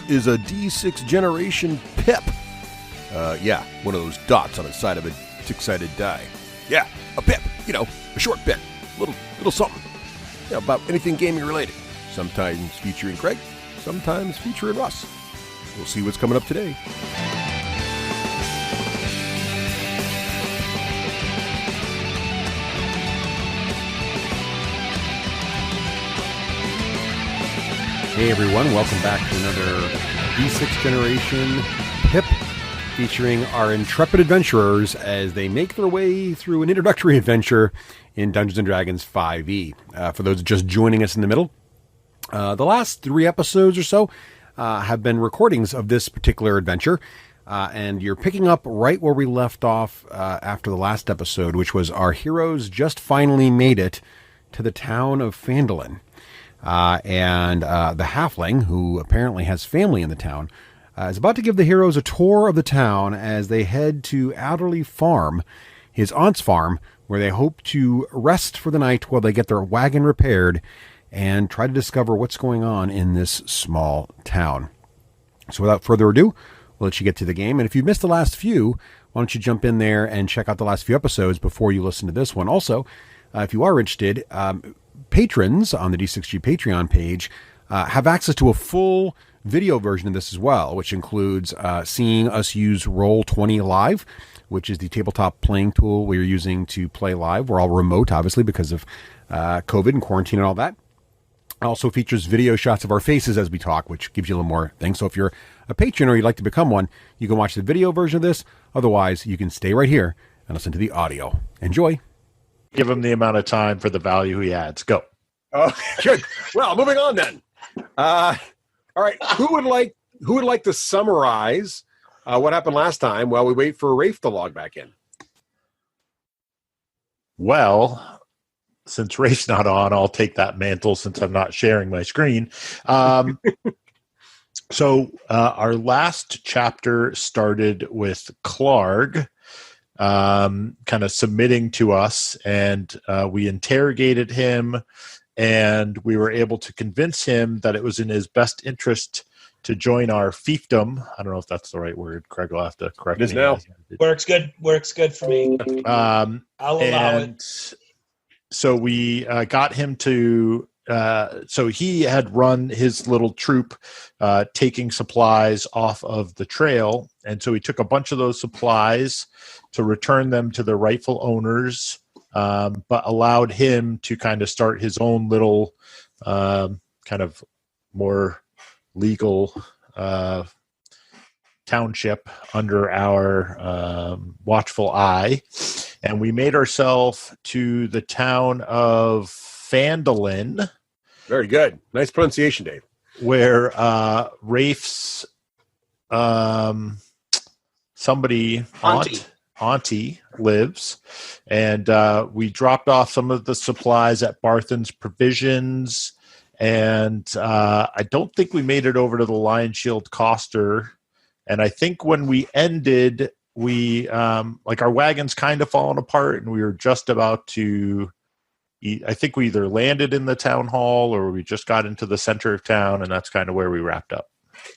is a D6 generation pip. Yeah, one of those dots on the side of a six-sided die. Yeah, a pip. You know, a short pip. Little something. Yeah, about anything gaming related. Sometimes featuring Craig, sometimes featuring Russ. We'll see what's coming up today. Hey everyone, welcome back to another D6 Generation Pip featuring our intrepid adventurers as they make their way through an introductory adventure in Dungeons & Dragons 5e. For those just joining us in the middle, the last 3 episodes or so have been recordings of this particular adventure, and you're picking up right where we left off after the last episode, which was our heroes just finally made it to the town of Phandalin. And the halfling, who apparently has family in the town, is about to give the heroes a tour of the town as they head to Alderley Farm, his aunt's farm, where they hope to rest for the night while they get their wagon repaired and try to discover what's going on in this small town. So without further ado, we'll let you get to the game. And if you've missed the last few, why don't you jump in there and check out the last few episodes before you listen to this one. Also, if you are interested, patrons on the D6G Patreon page have access to a full video version of this as well, which includes seeing us use Roll20 Live, which is the tabletop playing tool we're using to play live. We're all remote, obviously, because of COVID and quarantine and all that. It also features video shots of our faces as we talk, which gives you a little more things. So if you're a patron or you'd like to become one, you can watch the video version of this. Otherwise, you can stay right here and listen to the audio. Enjoy. Give him the amount of time for the value he adds. Go. Oh, good. Well, moving on then. All right. Who would like to summarize what happened last time while we wait for Rafe to log back in? Well, since Rafe's not on, I'll take that mantle since I'm not sharing my screen. So our last chapter started with Clarg kind of submitting to us, and we interrogated him, and we were able to convince him that it was in his best interest to join our fiefdom. I don't know if that's the right word. Craig will have to correct me. It is now. Works good for me. I'll allow it. So we got him to so he had run his little troop taking supplies off of the trail, and so he took a bunch of those supplies to return them to their rightful owners, but allowed him to kind of start his own little kind of more legal township under our watchful eye. And we made ourselves to the town of Phandalin. Very good. Nice pronunciation, Dave. Where Rafe's somebody, auntie lives. And we dropped off some of the supplies at Barthen's Provisions. And I don't think we made it over to the Lion Shield Coster. And I think when we ended, we like our wagon's kind of fallen apart, and we were just about to eat. I think we either landed in the town hall or we just got into the center of town, and that's kind of where we wrapped up.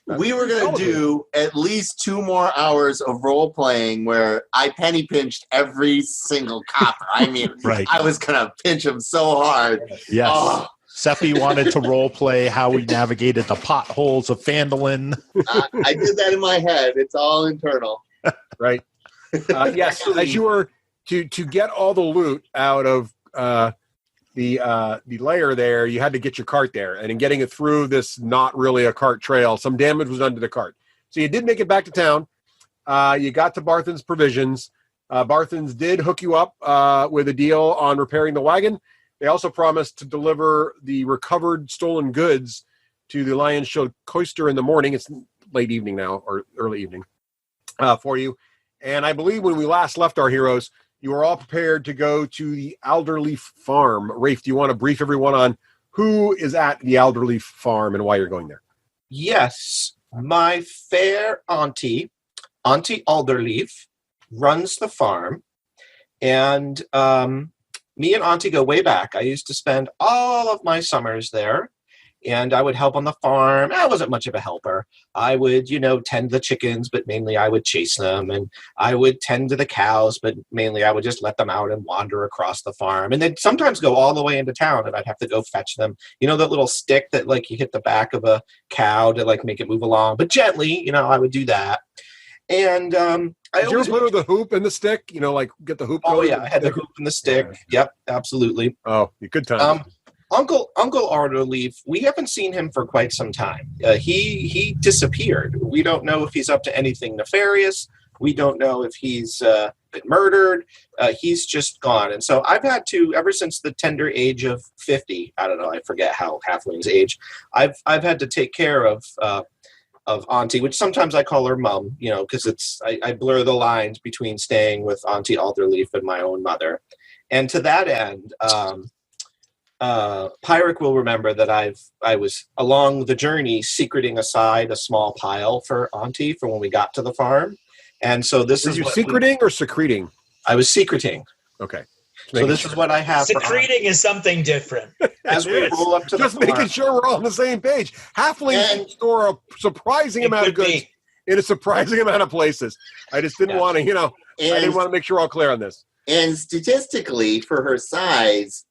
We were going to do at least 2 more hours of role playing where I penny pinched every single copper. I mean, right. I was going to pinch them so hard. Yes. Oh. Seppi wanted to role play how we navigated the potholes of Phandalin. I did that in my head. It's all internal. Right. Yes. As you were to get all the loot out of the layer there, you had to get your cart there, and in getting it through this not really a cart trail, some damage was done to the cart. So you did make it back to town. You got to Barthen's Provisions. Barthen's did hook you up with a deal on repairing the wagon. They also promised to deliver the recovered stolen goods to the Lion Shield Coaster in the morning. It's late evening now, or early evening, for you. And I believe when we last left our heroes, you were all prepared to go to the Alderley Farm. Rafe, do you want to brief everyone on who is at the Alderley Farm and why you're going there? Yes. My fair Auntie Alderleaf, runs the farm. And me and Auntie go way back. I used to spend all of my summers there. and I would help on the farm. I wasn't much of a helper. I would, tend the chickens, but mainly I would chase them. And I would tend to the cows, but mainly I would just let them out and wander across the farm. And they'd sometimes go all the way into town, and I'd have to go fetch them. That little stick that, like, you hit the back of a cow to, like, make it move along. But gently, I would do that. And did you ever play with the hoop and the stick? Like, get the hoop going? Oh, yeah, I had the hoop and the stick. Yeah. Yep, absolutely. Oh, good time. Uncle Arterleaf, we haven't seen him for quite some time. He disappeared. We don't know if he's up to anything nefarious. We don't know if he's been murdered. He's just gone. And so I've had to, ever since the tender age of 50, I don't know, I forget how halflings age, I've had to take care of Auntie, which sometimes I call her Mum, because I blur the lines between staying with Auntie Alderleaf and my own mother. And to that end, Pyric will remember that I was along the journey secreting aside a small pile for Auntie for when we got to the farm. And so this Were is you secreting or secreting? I was secreting. Okay. So this is what I have. Secreting is something different. As we roll up to just the making sure we're all on the same page. Halflings store a surprising amount of goods in a surprising amount of places. I just didn't want to, I didn't want to make sure we're all clear on this. And statistically, for her size,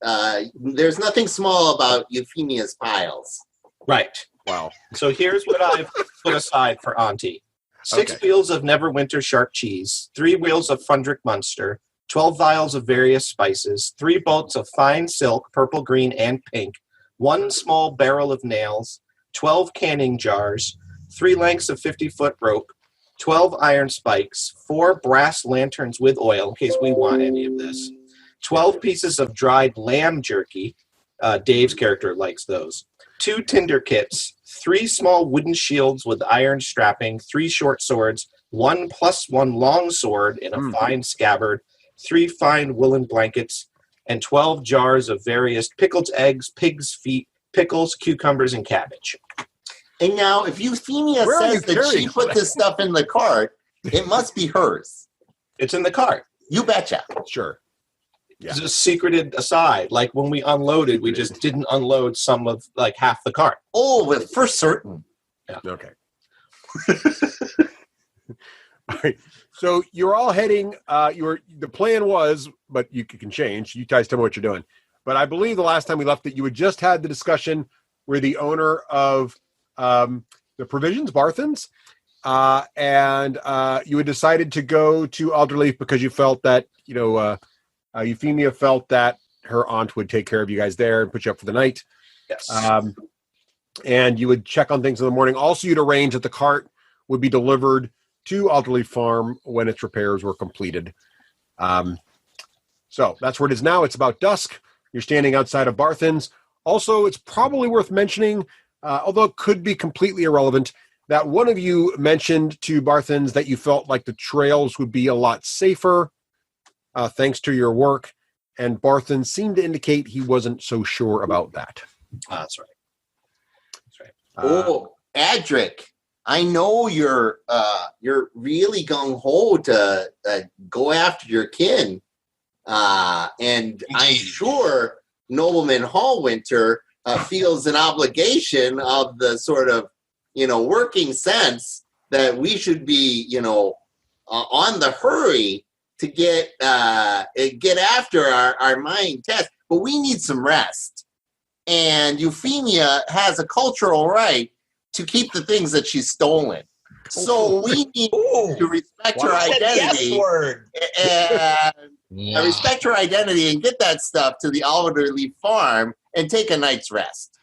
there's nothing small about Euphemia's piles. Right. Wow. So here's what I've put aside for Auntie. 6 wheels of Neverwinter sharp cheese, 3 wheels of Fundrick Munster, 12 vials of various spices, 3 bolts of fine silk, purple, green, and pink, 1 small barrel of nails, 12 canning jars, 3 lengths of 50-foot rope, 12 iron spikes, 4 brass lanterns with oil, in case we want any of this, 12 pieces of dried lamb jerky. Dave's character likes those. 2 tinder kits, 3 small wooden shields with iron strapping, 3 short swords, 1 +1 long sword in a fine scabbard, 3 fine woolen blankets, and 12 jars of various pickled eggs, pig's feet, pickles, cucumbers, and cabbage. And now, if Euphemia says that she put this stuff in the cart, it must be hers. It's in the cart. You betcha. Sure. Yeah. It's just secreted aside. Like when we unloaded, we just didn't unload some of, like, half the cart. Oh, well, for certain. Yeah. Okay. All right. So you're all heading. The plan was, but you can change. You guys tell me what you're doing. But I believe the last time we left it, you had just had the discussion where the owner of the Provisions, Barthens, and you had decided to go to Alderleaf because you felt that Euphemia felt that her aunt would take care of you guys there and put you up for the night. Yes. And you would check on things in the morning. Also, you'd arrange that the cart would be delivered to Alderleaf Farm when its repairs were completed. So that's where it is now. It's about dusk. You're standing outside of Barthens. Also, it's probably worth mentioning, although it could be completely irrelevant, that one of you mentioned to Barthens that you felt like the trails would be a lot safer thanks to your work, and Barthens seemed to indicate he wasn't so sure about that. That's right. Adric, I know you're really gung-ho to go after your kin, and I'm sure Nobleman Hallwinter feels an obligation of the sort of, working sense that we should be, on the hurry to get after our mind test. But we need some rest. And Euphemia has a cultural right to keep the things that she's stolen. So we need to respect her identity. And respect her identity and get that stuff to the Alderleaf Farm and take a night's rest.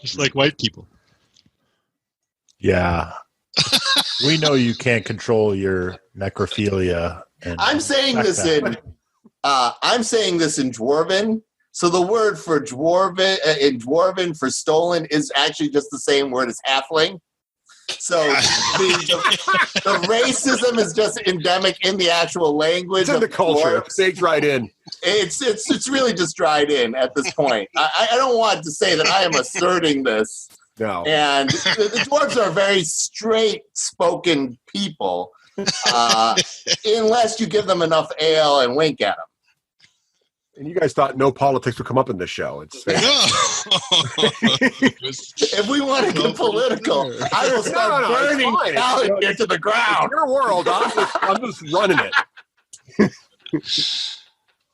Just like white people. Yeah. We know you can't control your necrophilia. I'm saying this in Dwarven. So the word for in Dwarven for stolen is actually just the same word as halfling. So the racism is just endemic in the actual language. It's in the culture. It's baked right in. It's really just dried in at this point. I don't want to say that I am asserting this. No. And the dwarves are very straight-spoken people, unless you give them enough ale and wink at them. And you guys thought no politics would come up in this show. It's if we want to get political, I will start burning Calendar to the ground. Your world. I'm just running it.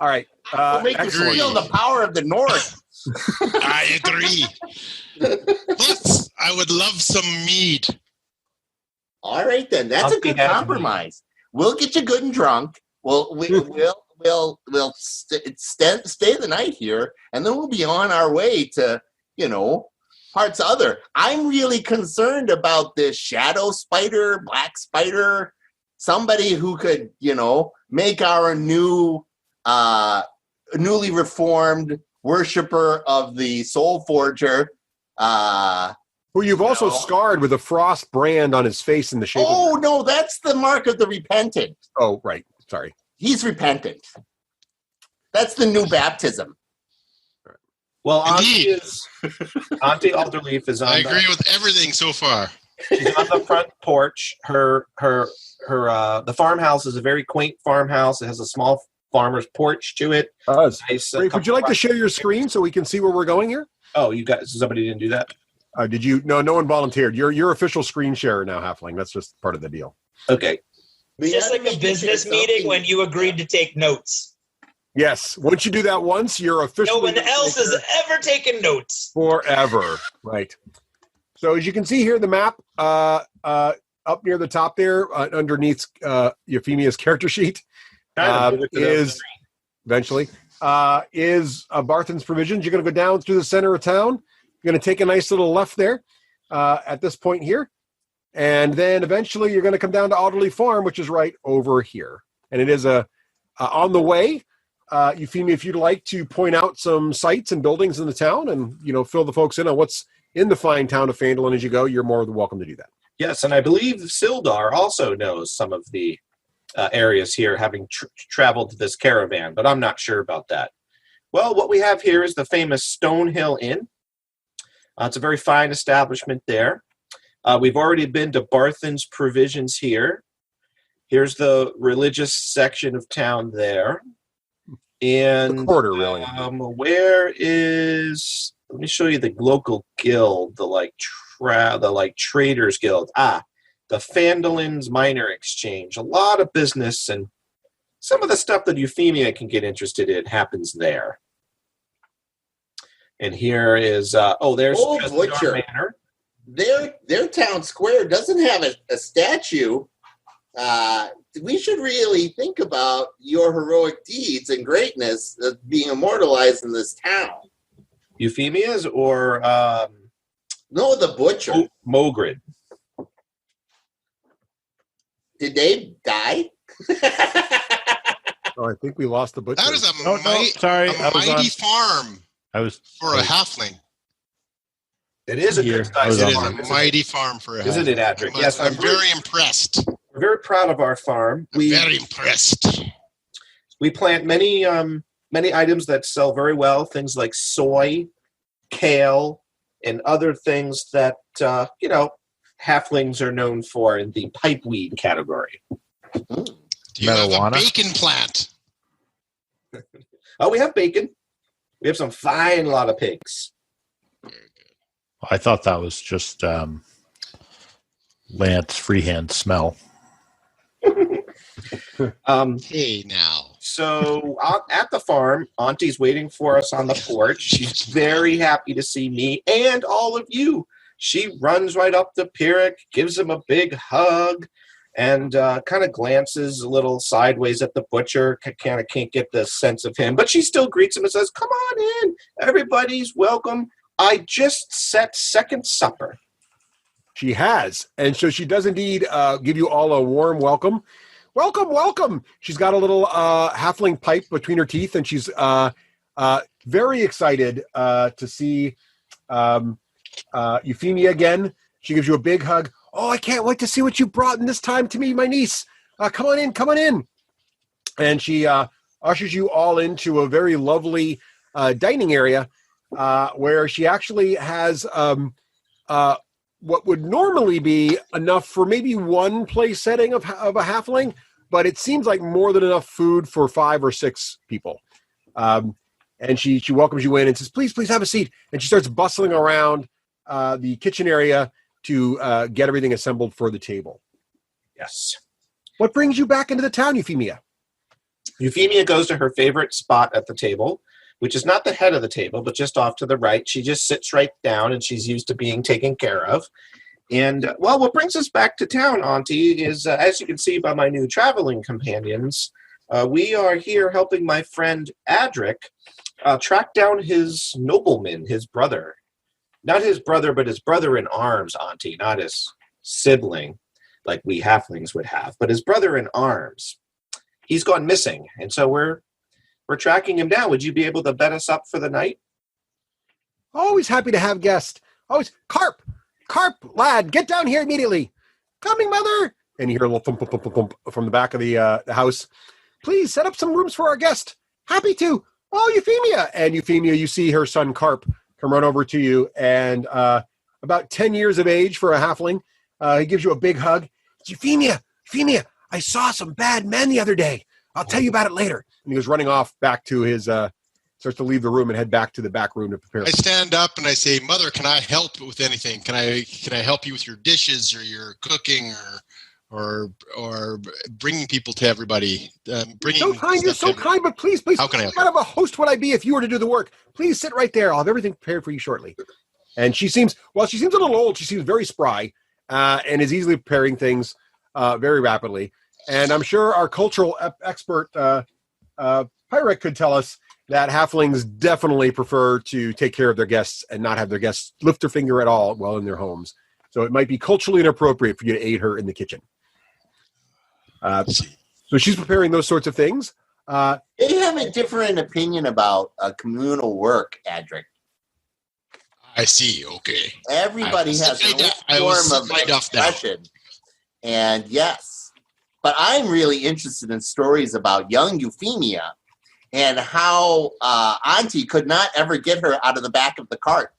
All right. We'll make you feel the power of the North. I agree. But I would love some mead. All right, then. That's a good compromise. We'll get you good and drunk. We'll stay the night here, and then we'll be on our way to, parts other. I'm really concerned about this shadow spider, black spider, somebody who could, make our newly reformed worshiper of the Soul Forger. Who you've also scarred with a frost brand on his face in the shape. Oh, no, that's the mark of the repentant. Oh, right. Sorry. He's repentant. That's the new baptism. Well, Auntie Alderleaf is on. I agree with everything so far. She's on the front porch. The farmhouse is a very quaint farmhouse. It has a small farmer's porch to it. Nice, would you like to share your screen so we can see where we're going here? Oh, you guys, somebody didn't do that? Did you? No one volunteered. You're official screen sharer now, Halfling. That's just part of the deal. Okay. Just like a business meeting when you agreed to take notes. Yes. Once you do that once, you're officially... No one else has ever taken notes. Forever. Right. So as you can see here, the map up near the top there, underneath Euphemia's character sheet, is Barthen's Provisions. You're going to go down through the center of town. You're going to take a nice little left there at this point here. And then eventually you're going to come down to Alderley Farm, which is right over here. And it is on the way. Euphemia, if you'd like to point out some sites and buildings in the town and, fill the folks in on what's in the fine town of Phandalin as you go, you're more than welcome to do that. Yes, and I believe Sildar also knows some of the areas here, having traveled to this caravan, but I'm not sure about that. Well, what we have here is the famous Stonehill Inn. It's a very fine establishment there. We've already been to Barthen's Provisions here. Here's the religious section of town there. And the quarter, really. Where is... Let me show you the local guild, the Traders Guild. The Phandalin's Minor Exchange. A lot of business, and some of the stuff that Euphemia can get interested in happens there. And here is... there's Butcher. Manor. Their town square doesn't have a statue. We should really think about your heroic deeds and greatness being immortalized in this town. Euphemia's or no, the Butcher. Mogrid. Did they die? I think we lost the Butcher. That is a mighty farm for a halfling. It is a good size farm. It is a mighty farm for a halfling. Isn't it, Adric? Yes, I'm very impressed. We're very proud of our farm. Very impressed. We plant many items that sell very well, things like soy, kale, and other things that, halflings are known for in the pipeweed category. Do you have a bacon plant? We have bacon. We have some fine lot of pigs. I thought that was just Lance freehand smell. Hey, now. So at the farm, Auntie's waiting for us on the porch. She's very happy to see me and all of you. She runs right up to Pyrrhic, gives him a big hug, and kind of glances a little sideways at the Butcher. Kind of can't get the sense of him, but she still greets him and says, "Come on in. Everybody's welcome. I just set second supper." She has. And so she does indeed give you all a warm welcome. Welcome, welcome. She's got a little halfling pipe between her teeth, and she's very excited to see Euphemia again. She gives you a big hug. "Oh, I can't wait to see what you brought in this time to me, my niece. Come on in, come on in." And she ushers you all into a very lovely dining area where she actually has what would normally be enough for maybe one place setting of a halfling, but it seems like more than enough food for 5 or 6 people. And she welcomes you in and says, please have a seat. And she starts bustling around the kitchen area to get everything assembled for the table. Yes. What brings you back into the town, Euphemia? Euphemia goes to her favorite spot at the table, which is not the head of the table, but just off to the right. She just sits right down, and she's used to being taken care of. And, well, what brings us back to town, Auntie, is, as you can see by my new traveling companions, we are here helping my friend Adric track down his nobleman, his brother. Not his brother, but his brother in arms, Auntie, not his sibling, like we halflings would have, but his brother in arms. He's gone missing, and so we're tracking him down. Would you be able to bet us up for the night? Always happy to have guests. Always. Carp, lad, get down here immediately. Coming, mother. And you hear a little thump, thump, thump, thump from the back of the house. Please set up some rooms for our guest. Happy to. Oh, Euphemia. And Euphemia, you see her son Carp come run over to you, and about 10 years of age for a halfling. He gives you a big hug. Euphemia, I saw some bad men the other day. I'll tell you about it later. And he goes running off back to his, starts to leave the room and head back to the back room to prepare. I stand up and I say, Mother, can I help with anything? Can I help you with your dishes or your cooking or bringing people to everybody? You're so kind, but please. How can I help? What kind of a host would I be if you were to do the work? Please sit right there. I'll have everything prepared for you shortly. And she seems a little old. She seems very spry and is easily preparing things very rapidly. And I'm sure our cultural expert, Pyrrhic, could tell us that halflings definitely prefer to take care of their guests and not have their guests lift their finger at all while in their homes. So it might be culturally inappropriate for you to aid her in the kitchen. So she's preparing those sorts of things. They have a different opinion about communal work, Adric. I see. Okay. Everybody has a form of expression. And yes, but I'm really interested in stories about young Euphemia and how Auntie could not ever get her out of the back of the cart.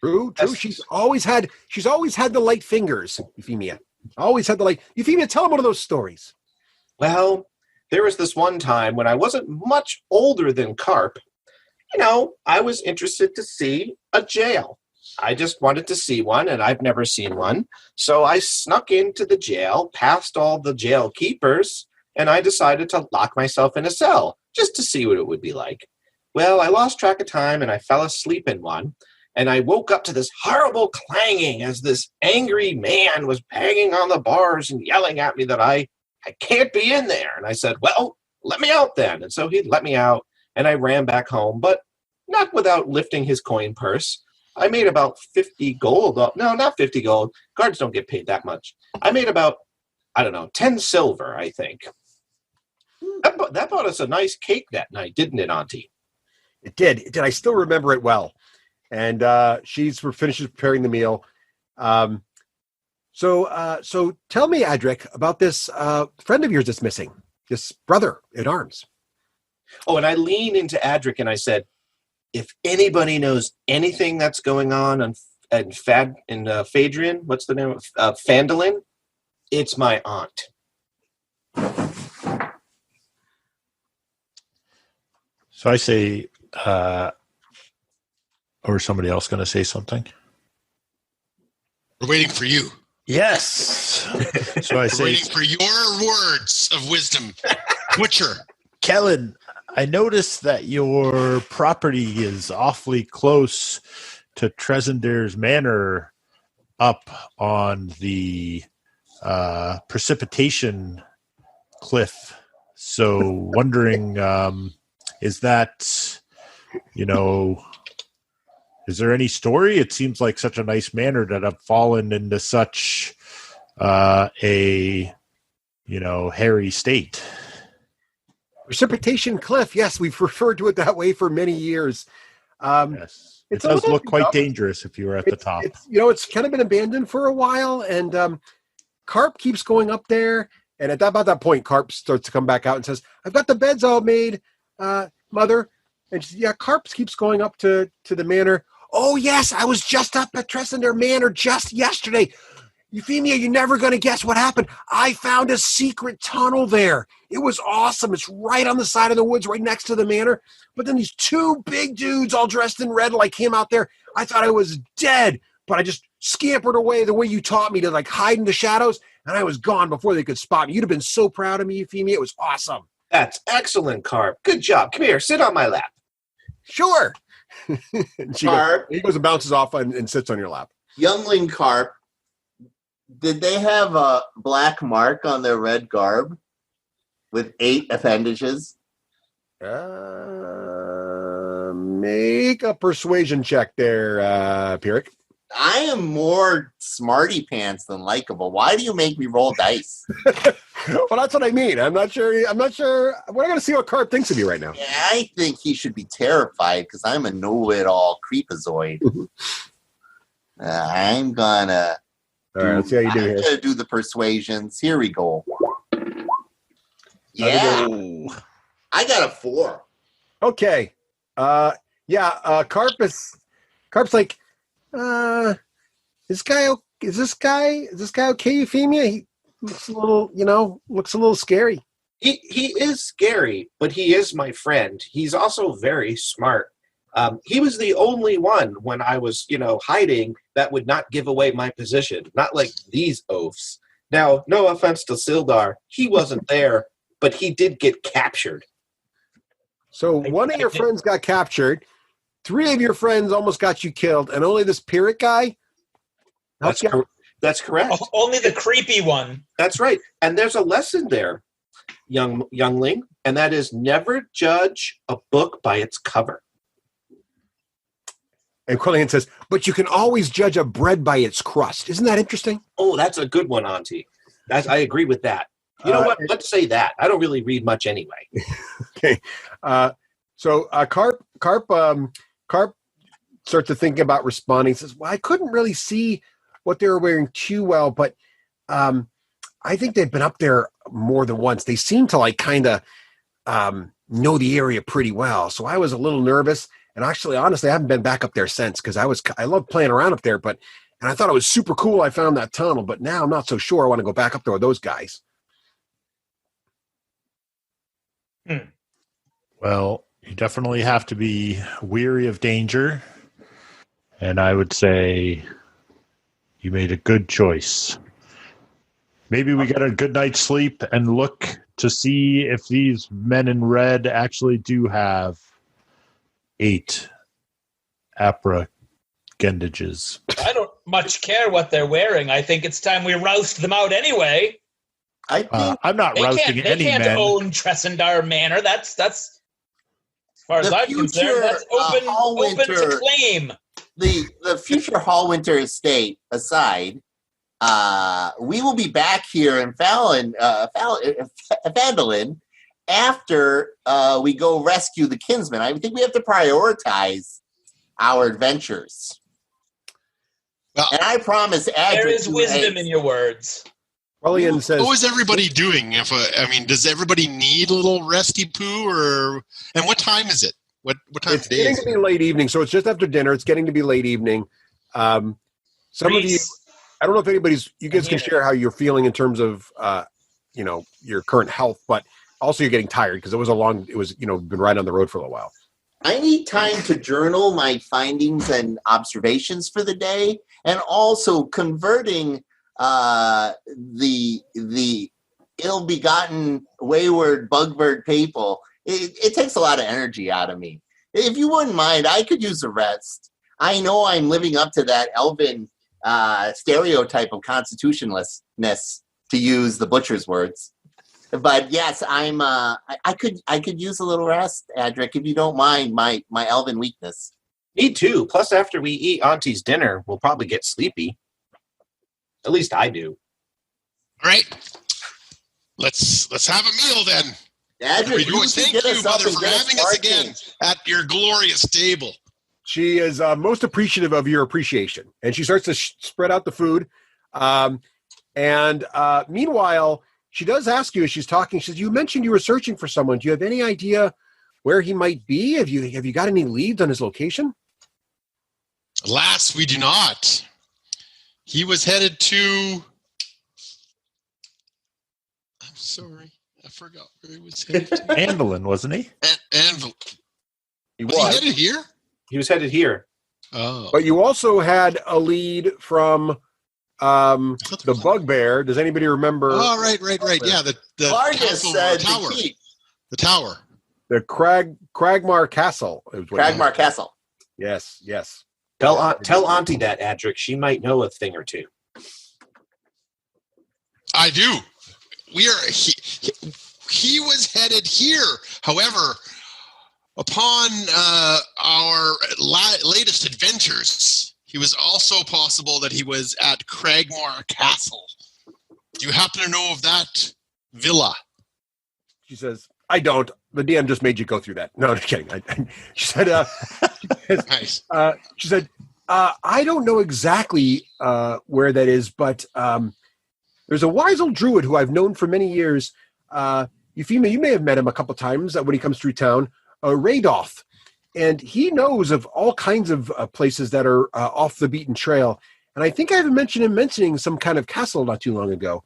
True. She's always had the light fingers, Euphemia. Always had the light. Euphemia, tell him one of those stories. Well, there was this one time when I wasn't much older than Carp. I was interested to see a jail. I just wanted to see one, and I've never seen one. So I snuck into the jail, past all the jail keepers, and I decided to lock myself in a cell just to see what it would be like. Well, I lost track of time, and I fell asleep in one. And I woke up to this horrible clanging as this angry man was banging on the bars and yelling at me that I can't be in there. And I said, well, let me out then. And so he let me out, and I ran back home, but not without lifting his coin purse. I made about 50 gold. No, not 50 gold. Guards don't get paid that much. I made about, 10 silver, I think. That bought us a nice cake that night, didn't it, Auntie? It did. I still remember it well. And she's finishes preparing the meal. So tell me, Adric, about this friend of yours that's missing, this brother in arms. Oh, and I leaned into Adric and I said, if anybody knows anything that's going on in Phaedrian, what's the name of Phandalin? It's my aunt. So I say, or is somebody else going to say something? We're waiting for you. Yes. So I say, waiting for your words of wisdom. Butcher. Kellen, I noticed that your property is awfully close to Tresender's Manor up on the precipitation cliff. So wondering, is that, is there any story? It seems like such a nice manor that I've fallen into such a hairy state. Precipitation Cliff. Yes, we've referred to it that way for many years. Yes, it does look quite dangerous if you were at the top. It's kind of been abandoned for a while, and Carp keeps going up there. And about that point, Carp starts to come back out and says, "I've got the beds all made, Mother." And she says, Carp keeps going up to the manor. Oh, yes, I was just up at Tresender Manor just yesterday. Euphemia, you're never going to guess what happened. I found a secret tunnel there. It was awesome. It's right on the side of the woods, right next to the manor. But then these two big dudes all dressed in red like came out there. I thought I was dead, but I just scampered away the way you taught me to like hide in the shadows, and I was gone before they could spot me. You'd have been so proud of me, Euphemia. It was awesome. That's excellent, Carp. Good job. Come here. Sit on my lap. Sure. Carp. He goes and bounces off and sits on your lap. Youngling Carp, did they have a black mark on their red garb with 8 appendages? Make a persuasion check there, Pyrrhic. I am more smarty pants than likable. Why do you make me roll dice? Well, that's what I mean. I'm not sure. We're not going to see what Carp thinks of you right now. Yeah, I think he should be terrified because I'm a know-it-all creepazoid. I'm gonna. All right, let's see how you do here. I'm gonna do the persuasions. Here we go. Yeah, I got a 4. Okay. Carp's like, is this guy okay, Euphemia? He looks a little scary. He is scary, but he is my friend. He's also very smart. He was the only one when I was, hiding that would not give away my position. Not like these oafs. Now, no offense to Sildar, he wasn't there, but he did get captured. So one of your friends got captured. 3 of your friends almost got you killed, and only this Pyrrhic guy? That's correct. Oh, only the creepy one. That's right. And there's a lesson there, youngling, and that is never judge a book by its cover. And Quillian says, but you can always judge a bread by its crust. Isn't that interesting? Oh, that's a good one, Auntie. I agree with that. You know what? Let's say that. I don't really read much anyway. Okay. So Carp starts to think about responding. He says, well, I couldn't really see what they were wearing too well, but I think they've been up there more than once. They seem to like kind of know the area pretty well. So I was a little nervous. And actually, honestly, I haven't been back up there since because I love playing around up there, and I thought it was super cool. I found that tunnel, but now I'm not so sure I want to go back up there with those guys. Well, you definitely have to be weary of danger. And I would say you made a good choice. Maybe we get a good night's sleep and look to see if these men in red actually do have 8 appendages. I don't much care what they're wearing. I think it's time we roust them out anyway. I think I'm not rousting any men. They can't own Tressendar Manor. That's as far as I'm concerned. That's open to claim. The future Hallwinter estate aside, we will be back here in Phandalin after we go rescue the kinsman. I think we have to prioritize our adventures. Well, and I promise, there is wisdom in your words. Quillian says, what is everybody doing? Does everybody need a little resty poo, and what time is it? What time it's of day getting is to be late evening, so it's just after dinner. It's getting to be late evening. Some of you, I don't know if you guys can share how you're feeling in terms of, your current health, but also you're getting tired because it was been right on the road for a little while. I need time to journal my findings and observations for the day, and also converting the ill-begotten, wayward, bugbird people. It takes a lot of energy out of me. If you wouldn't mind, I could use a rest. I know I'm living up to that elven stereotype of constitutionlessness, to use the butcher's words. But yes, I could use a little rest, Adric, if you don't mind my elven weakness. Me too. Plus, after we eat Auntie's dinner, we'll probably get sleepy. At least I do. All right. Let's have a meal then. Adric, thank you, Mother, for having us again at your glorious table. She is most appreciative of your appreciation, and she starts to spread out the food. Meanwhile, she does ask you as she's talking. She says, "You mentioned you were searching for someone. Do you have any idea where he might be? Have you got any leads on his location?" Alas, we do not. He was headed to. I'm sorry. forgot where he was headed to. Anvilin, wasn't he? Anvil. He Was he headed here? He was headed here. Oh. But you also had a lead from the Bugbear. Does anybody remember? Oh, right. Yeah, the Vargas castle, said the tower. the key. The tower. The Cragmar Castle. Cragmar Castle. Yes. Tell Auntie that, Adric. She might know a thing or two. I do. He was headed here. However, upon our latest adventures, he was also possible that he was at Cragmar Castle. Do you happen to know of that villa? She says, I don't. The DM just made you go through that. No, I'm just kidding. She said, Nice. She said, I don't know exactly where that is, but there's a wise old druid who I've known for many years. Euphemia, you may have met him a couple times when he comes through town, Radoth. And he knows of all kinds of places that are off the beaten trail. And I think I have mentioned him mentioning some kind of castle not too long ago.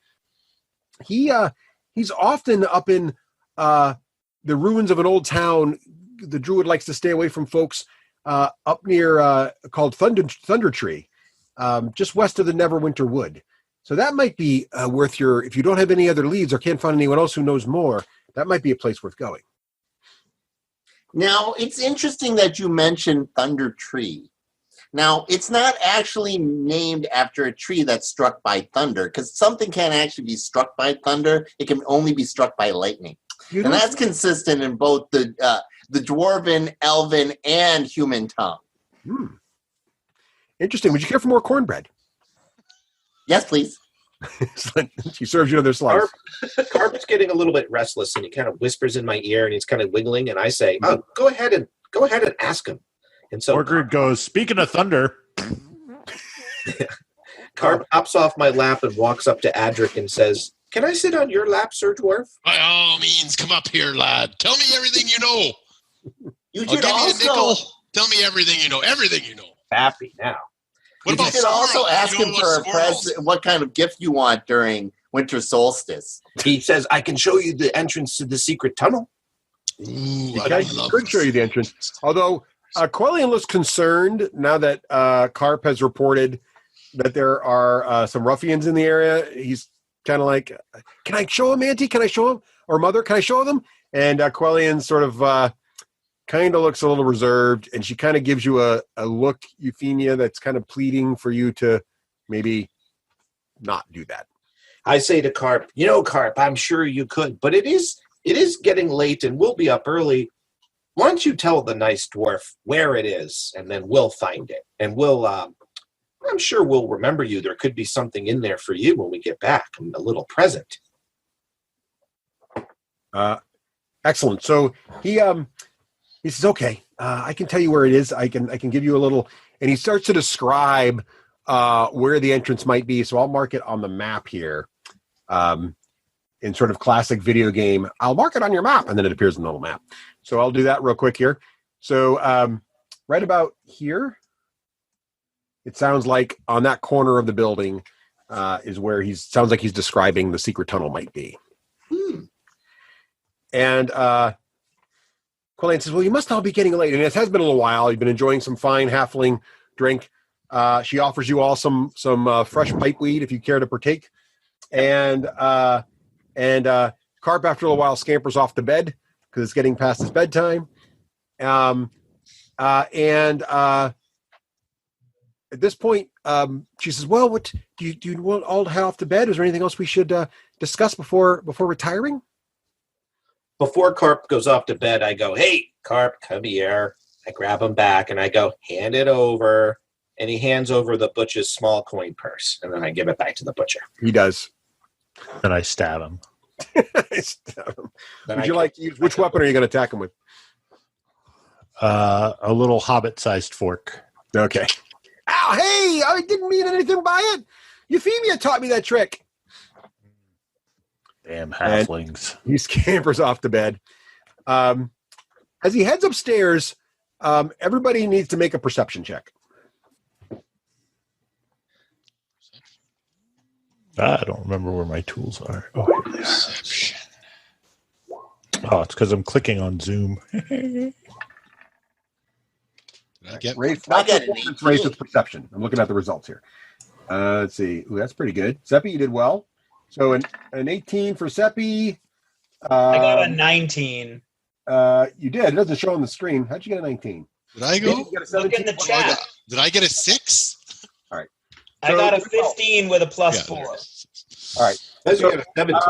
He's often up in the ruins of an old town. The druid likes to stay away from folks up near called Thunder Tree, just west of the Neverwinter Wood. So that might be worth if you don't have any other leads or can't find anyone else who knows more, that might be a place worth going. Now, it's interesting that you mentioned Thunder Tree. Now, it's not actually named after a tree that's struck by thunder, because something can't actually be struck by thunder. It can only be struck by lightning. And that's consistent in both the dwarven, elven, and human tongue. Interesting. Would you care for more cornbread? Yes, please. She serves you another slice. Carp's getting a little bit restless, and he kind of whispers in my ear, and he's kind of wiggling, and I say, "Oh, go ahead and ask him." And so Orgrid goes, speaking of thunder. Carp hops off my lap and walks up to Adric and says, "Can I sit on your lap, Sir Dwarf?" By all means, come up here, lad. Tell me everything you know. You I'll should give you a nickel. also Tell me everything you know. Everything you know. Happy now. What you about should also squirrels? ask You him know for a about squirrels? present, what kind of gift you want during winter solstice. He says, "I can show you the entrance to the secret tunnel." Ooh, I could show you the entrance. Although Quellian looks concerned now that Carp has reported that there are some ruffians in the area. He's kind of like, can I show him, Auntie? Can I show him? Or Mother, can I show them? And Quellian sort of kind of looks a little reserved, and she kind of gives you a look, Euphemia, that's kind of pleading for you to maybe not do that. I say to Carp, Carp, I'm sure you could, but it is getting late and we'll be up early. Why don't you tell the nice dwarf where it is, and then we'll find it. And I'm sure we'll remember you. There could be something in there for you when we get back, a little present. Excellent. So he says, okay, I can tell you where it is. I can give you a little, and he starts to describe where the entrance might be. So I'll mark it on the map here. In sort of classic video game, I'll mark it on your map, and then it appears in the little map. So I'll do that real quick here. So right about here, it sounds like on that corner of the building is where sounds like he's describing the secret tunnel might be. And Quellian says, well, you must all be getting late. And it has been a little while. You've been enjoying some fine halfling drink. She offers you all some fresh pipeweed if you care to partake. And Carp, after a little while, scampers off to bed because it's getting past his bedtime. And at this point, she says, well, what do you want all to head off to bed? Is there anything else we should discuss before retiring? Before Carp goes off to bed, I go, "Hey, Carp, come here." I grab him back and I go, "Hand it over." And he hands over the butcher's small coin purse. And then I give it back to the butcher. He does. Then I stab him. Would you like to use, which weapon are you going to attack him with? A little hobbit-sized fork. Okay. Ow, hey, I didn't mean anything by it. Euphemia taught me that trick. Damn halflings. And he scampers off to bed. As he heads upstairs, everybody needs to make a perception check. I don't remember where my tools are. Oh, Perception. Oh, it's because I'm clicking on Zoom. Rafe, I got performance, Rafe is perception. I'm looking at the results here. Let's see. Ooh, that's pretty good. Seppi, you did well. So an 18 for Seppi. I got a 19. You did. It doesn't show on the screen. How'd you get a 19? Did I go? You got a 17? Look in the chat. Did I get a 6? All right. I got a 15 with a plus 4. All right. Let's get a 17.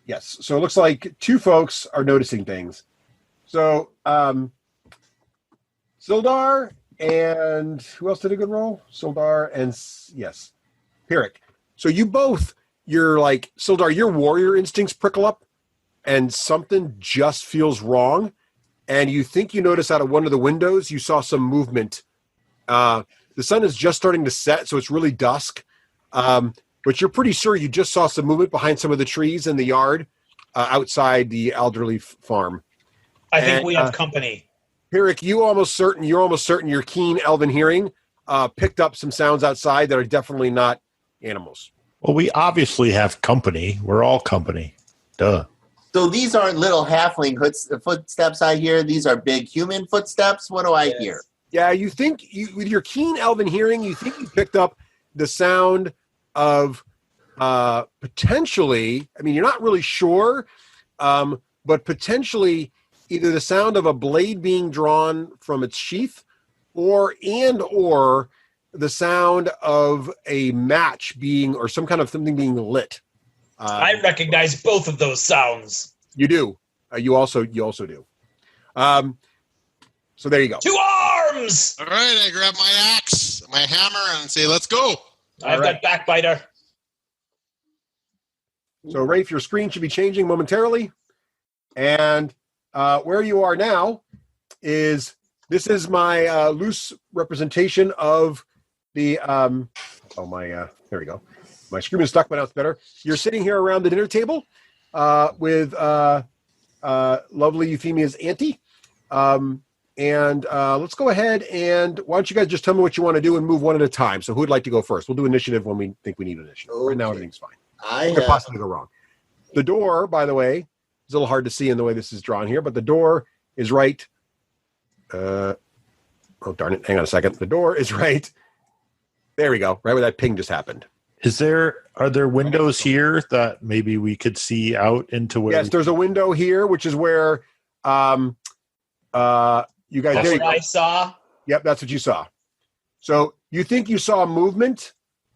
Yes. So it looks like two folks are noticing things. So Sildar and who else did a good roll? Sildar and yes, Pyric. So you're like Sildar, your warrior instincts prickle up, and something just feels wrong, and you think you notice out of one of the windows you saw some movement. The sun is just starting to set, so it's really dusk. But you're pretty sure you just saw some movement behind some of the trees in the yard outside the elderly farm. I think we have company. Pyric, you're almost certain your keen elven hearing picked up some sounds outside that are definitely not animals. Well, we obviously have company. We're all company. Duh. So these aren't little halfling footsteps I hear. These are big human footsteps. What do I hear? Yeah, you think with your keen elven hearing, you think you picked up the sound of potentially, I mean, you're not really sure, but potentially either the sound of a blade being drawn from its sheath or the sound of a match being, or some kind of something being lit. I recognize both of those sounds. You do. You also do. So there you go. To arms! All right, I grab my axe, my hammer, and say, let's go. I've got Backbiter. So, Rafe, your screen should be changing momentarily. And where you are now is my loose representation of the there we go. My screen is stuck, but now it's better. You're sitting here around the dinner table with lovely Euphemia's auntie. And let's go ahead and why don't you guys just tell me what you want to do and move one at a time. So who would like to go first? We'll do initiative when we think we need initiative. Okay. Right now, everything's fine. What could possibly go wrong? The door, by the way, is a little hard to see in the way this is drawn here, but the door is right. Oh, darn it. Hang on a second. The door is right. There we go. Right where that ping just happened. Are there windows here that maybe we could see out into where? Yes, there's a window here, which is where you guys. That's there you what go. I saw. Yep, that's what you saw. So you think you saw movement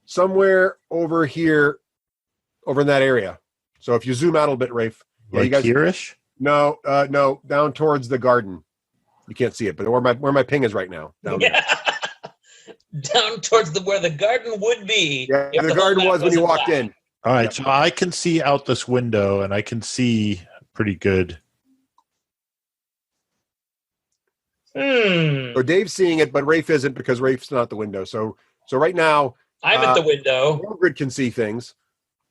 somewhere over here, over in that area. So if you zoom out a little bit, Rafe. Like you guys, here-ish? No, down towards the garden. You can't see it, but where my ping is right now. Down there. Down towards where the garden would be. Yeah, the garden was when you walked in. All right, so I can see out this window, and I can see pretty good. So Dave's seeing it, but Rafe isn't because Rafe's not at the window. So right now, I'm at the window. Mildred can see things.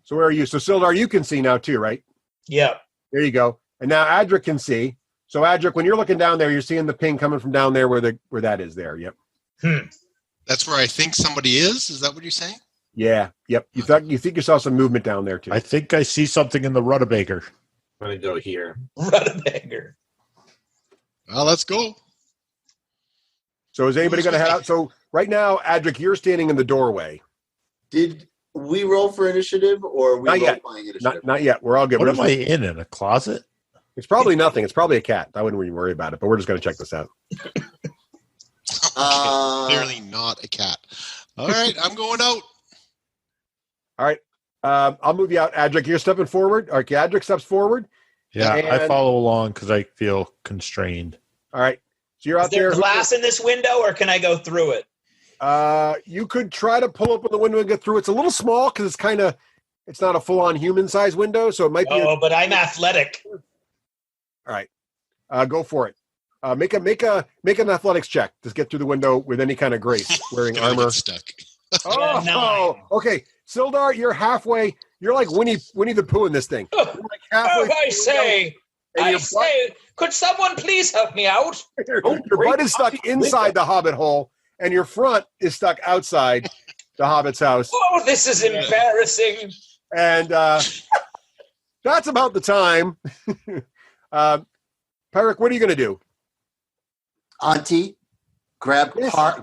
So where are you? So Sildar, you can see now too, right? Yep. There you go. And now Adric can see. So Adric, when you're looking down there, you're seeing the ping coming from down there where that is there. Yep. That's where I think somebody is? Is that what you're saying? Yeah. Yep. You think you saw some movement down there too. I think I see something in the rutabaga. I'm going to go here. Rutabaga. Well, let's go. So is anybody going to head out? So right now, Adric, you're standing in the doorway. Did we roll for initiative or are we Not yet. playing initiative? Not yet. We're all good. What am I in a closet? It's probably nothing. It's probably a cat. I wouldn't really worry about it, but we're just going to check this out. Clearly not a cat. All right, I'm going out. All right. I'll move you out. Adric, you're stepping forward. Okay, Adric steps forward. Yeah, And- I follow along because I feel constrained. All right. So you're Is out there there. glass in this window, or can I go through it? You could try to pull open the window and get through. It's a little small because it's not a full-on human-sized window, so it might be. Oh, but I'm athletic. All right. Go for it. Make an athletics check to get through the window with any kind of grace, wearing Gonna armor. get stuck. Oh, 9. okay. Sildar, you're halfway. You're like Winnie the Pooh in this thing. You're like halfway. I say, and your butt- could someone please help me out? your butt is stuck inside the Hobbit hole, and your front is stuck outside the Hobbit's house. Oh, this is embarrassing. And that's about the time Pyric, what are you going to do? Auntie, grab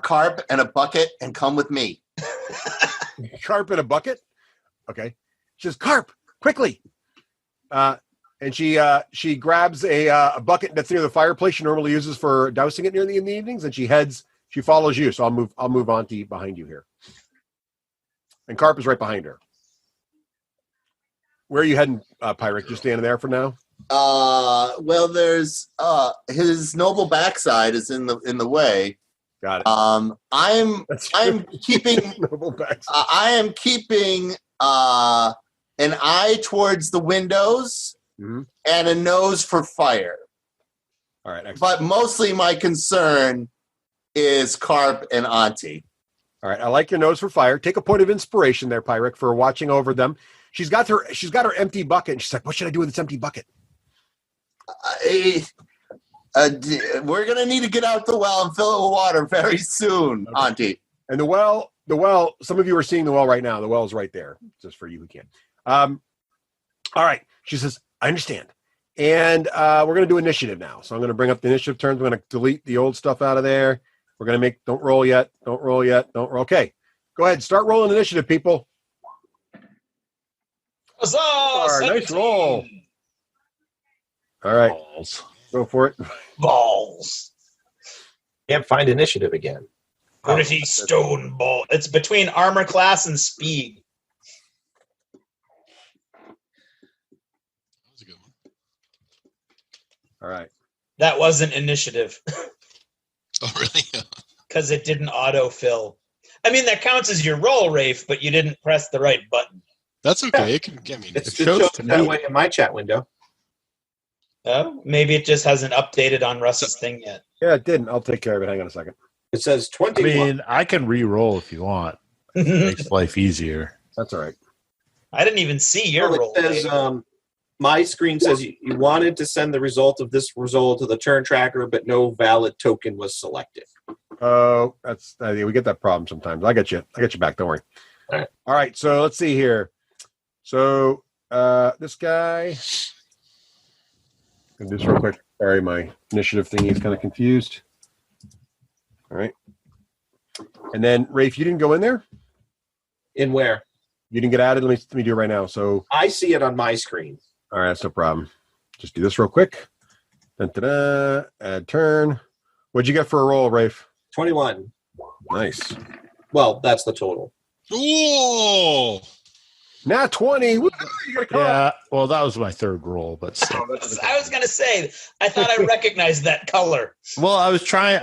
carp and a bucket and come with me. Carp in a bucket? Okay. She says, Carp, quickly. And she grabs a bucket that's near the fireplace she normally uses for dousing it in the evenings, and she follows you. So I'll move Auntie behind you here. And Carp is right behind her. Where are you heading, Pyric? You standing there for now? Well, there's his noble backside is in the way. Got it. I'm keeping noble backside. I am keeping an eye towards the windows and a nose for fire. All right, excellent. But mostly my concern is Carp and Auntie. All right, I like your nose for fire. Take a point of inspiration there, Pyric, for watching over them. She's got her empty bucket, and she's like, "What should I do with this empty bucket?" We're gonna need to get out the well and fill it with water very soon, okay. Auntie. And the well. Some of you are seeing the well right now. The well is right there, just for you who can't. All right, she says, "I understand," and we're going to do initiative now. So I'm going to bring up the initiative turns. We're going to delete the old stuff out of there. We're going to don't roll yet. Don't roll yet. Don't roll. Okay, go ahead. Start rolling initiative, people. Huzzah! Nice roll. All right. Balls. Go for it. Balls. Can't find initiative again. Gritty stone ball. It's between armor class and speed. That was a good one. All right. That wasn't initiative. Oh, really? Because it didn't autofill. I mean, that counts as your roll, Rafe, but you didn't press the right button. That's okay. It can get me. It shows that way in my chat window. Oh, maybe it just hasn't updated on Russ's thing yet. Yeah, it didn't. I'll take care of it. Hang on a second. It says 21. I mean, I can re-roll if you want. It makes life easier. That's all right. I didn't even see your roll. It says, my screen says you wanted to send the result of this result to the turn tracker, but no valid token was selected. Oh, we get that problem sometimes. I get you back. Don't worry. All right. So let's see here. So this guy. I'll do this real quick. Sorry, my initiative thingy is kind of confused. All right. And then, Rafe, you didn't go in there? In where? You didn't get added? Let me do it right now. So I see it on my screen. All right, that's no problem. Just do this real quick. Dun-da-da, add turn. What'd you get for a roll, Rafe? 21. Nice. Well, that's the total. Oh! Now 20. Woo, you got a call. Yeah, well, that was my third roll, but still. I was going to say, I thought I recognized that color. Well, I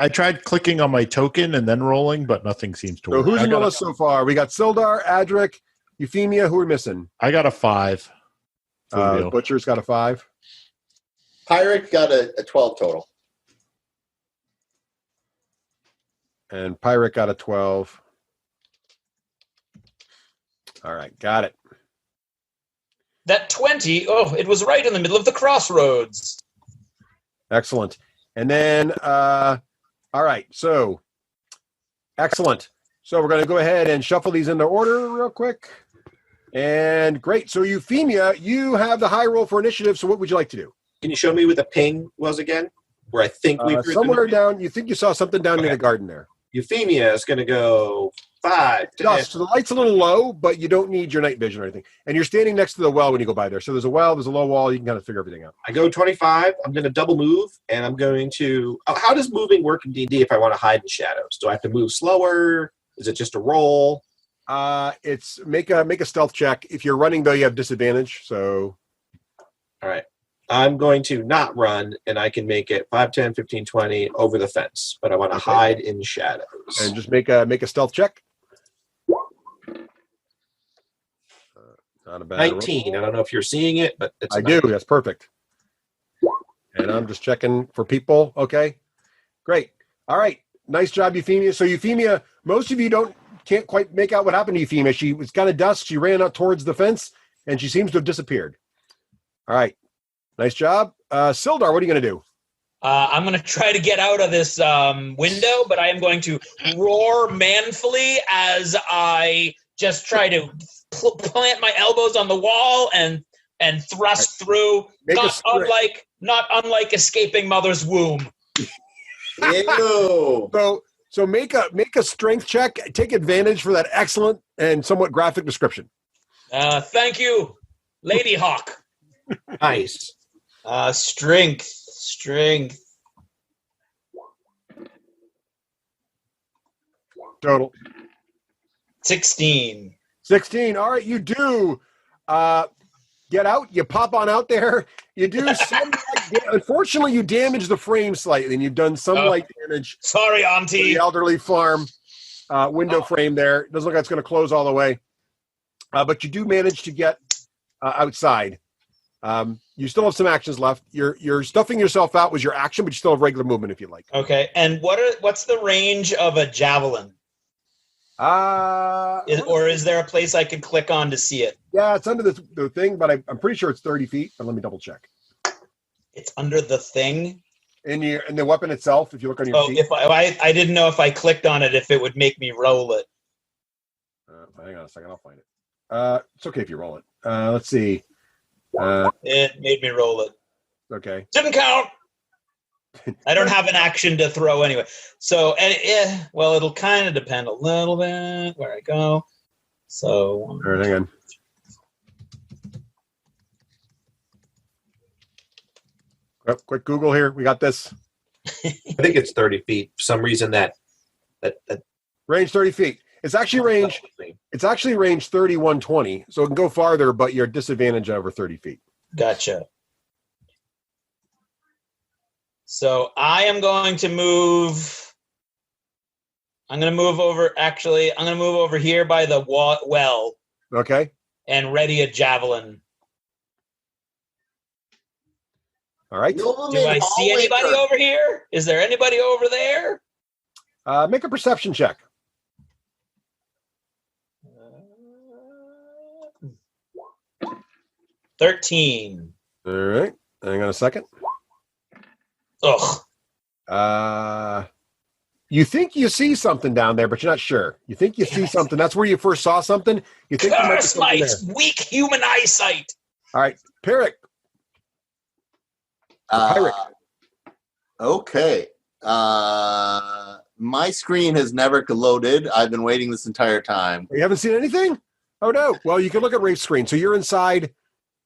tried clicking on my token and then rolling, but nothing seems to So work. who's in the list so far? We got Sildar, Adric, Euphemia. Who are we missing? I got a 5. Butcher's got a 5. Pyric got a 12 total. And Pyric got a 12. All right, got it. That 20, it was right in the middle of the crossroads. Excellent. And then, all right, so, excellent. So we're going to go ahead and shuffle these into order real quick. And great. So, Euphemia, you have the high roll for initiative, so what would you like to do? Can you show me where the ping was again? Where I think we threw somewhere down, you think you saw something down near the garden there. Euphemia is going to go 5. So the light's a little low, but you don't need your night vision or anything. And you're standing next to the well when you go by there. So there's a well, there's a low wall. You can kind of figure everything out. I go 25. I'm going to double move, and I'm going to... how does moving work in D&D if I want to hide in shadows? Do I have to move slower? Is it just a roll? It's make a stealth check. If you're running, though, you have disadvantage. So, all right. I'm going to not run, and I can make it 5, 10, 15, 20 over the fence. But I want to hide in shadows. And just make a stealth check. Not a bad 19. roll. I don't know if you're seeing it, but it's I do. That's perfect. And I'm just checking for people. Okay, great. All right, nice job, Euphemia. So Euphemia, most of you can't quite make out what happened to Euphemia. She was kind of dusk. She ran out towards the fence, and she seems to have disappeared. All right, nice job, Sildar. What are you going to do? I'm going to try to get out of this window, but I am going to roar manfully as I just try to plant my elbows on the wall and thrust through. Not unlike not unlike escaping mother's womb. Ew. So make a strength check. Take advantage for that excellent and somewhat graphic description. Thank you, Lady Hawk. Nice. Strength. Total 16. 16. All right, you do get out. You pop on out there. You do some. Unfortunately, you damage the frame slightly, and you've done some light damage. Sorry, to Auntie. the elderly farm window frame there. It doesn't look like it's going to close all the way, but you do manage to get outside. You still have some actions left. You're stuffing yourself out was your action, but you still have regular movement if you like. Okay, and what's the range of a javelin? Or is there a place I can click on to see it? Yeah, it's under the thing, but I'm pretty sure it's 30 feet. But let me double check. It's under the thing? In the weapon itself, if you look on your sheet. If I didn't know if I clicked on it, if it would make me roll it. Hang on a second, I'll find it. It's okay if you roll it. Let's see. It made me roll it. Okay. Didn't count. I don't have an action to throw anyway. So, it'll kind of depend a little bit where I go. So, all right, hang on. Quick Google here. We got this. I think it's 30 feet. For some reason that range 30 feet. It's actually range 3120, so it can go farther, but you're disadvantaged over 30 feet. Gotcha. So I am going to move. I'm going to move over. Actually, I'm going to move over here by the well. Okay. And ready a javelin. All right. Do I see anybody over here? Is there anybody over there? Make a perception check. 13. All right. Hang on a second. Ugh. You think you see something down there, but you're not sure. You think you see something. That's where you first saw something. You think Curse my weak human eyesight. All right. Pyrrhic. Okay. My screen has never loaded. I've been waiting this entire time. You haven't seen anything? Oh, no. Well, you can look at Rafe's screen. So you're inside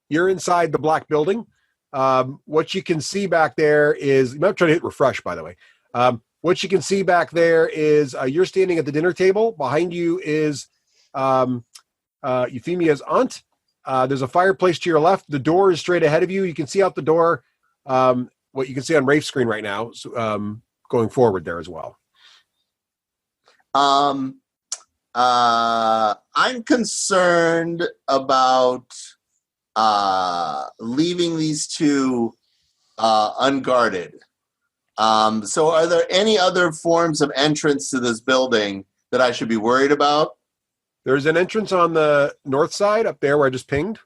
the black building. What you can see back there is, you might try to hit refresh, by the way. What you can see back there is you're standing at the dinner table. Behind you is Euphemia's aunt. There's a fireplace to your left. The door is straight ahead of you. You can see out the door what you can see on Rafe's screen right now, going forward there as well. I'm concerned about leaving these two unguarded. So are there any other forms of entrance to this building that I should be worried about? There's an entrance on the north side up there where I just pinged.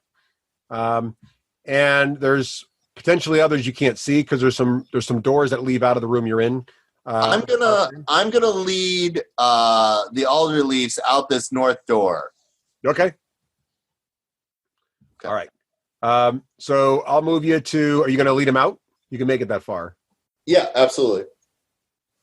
And there's potentially others you can't see because there's some doors that leave out of the room you're in. I'm gonna lead the alder leaves out this north door. Okay. All right. So I'll move you to. Are you going to lead him out? You can make it that far. Yeah, absolutely.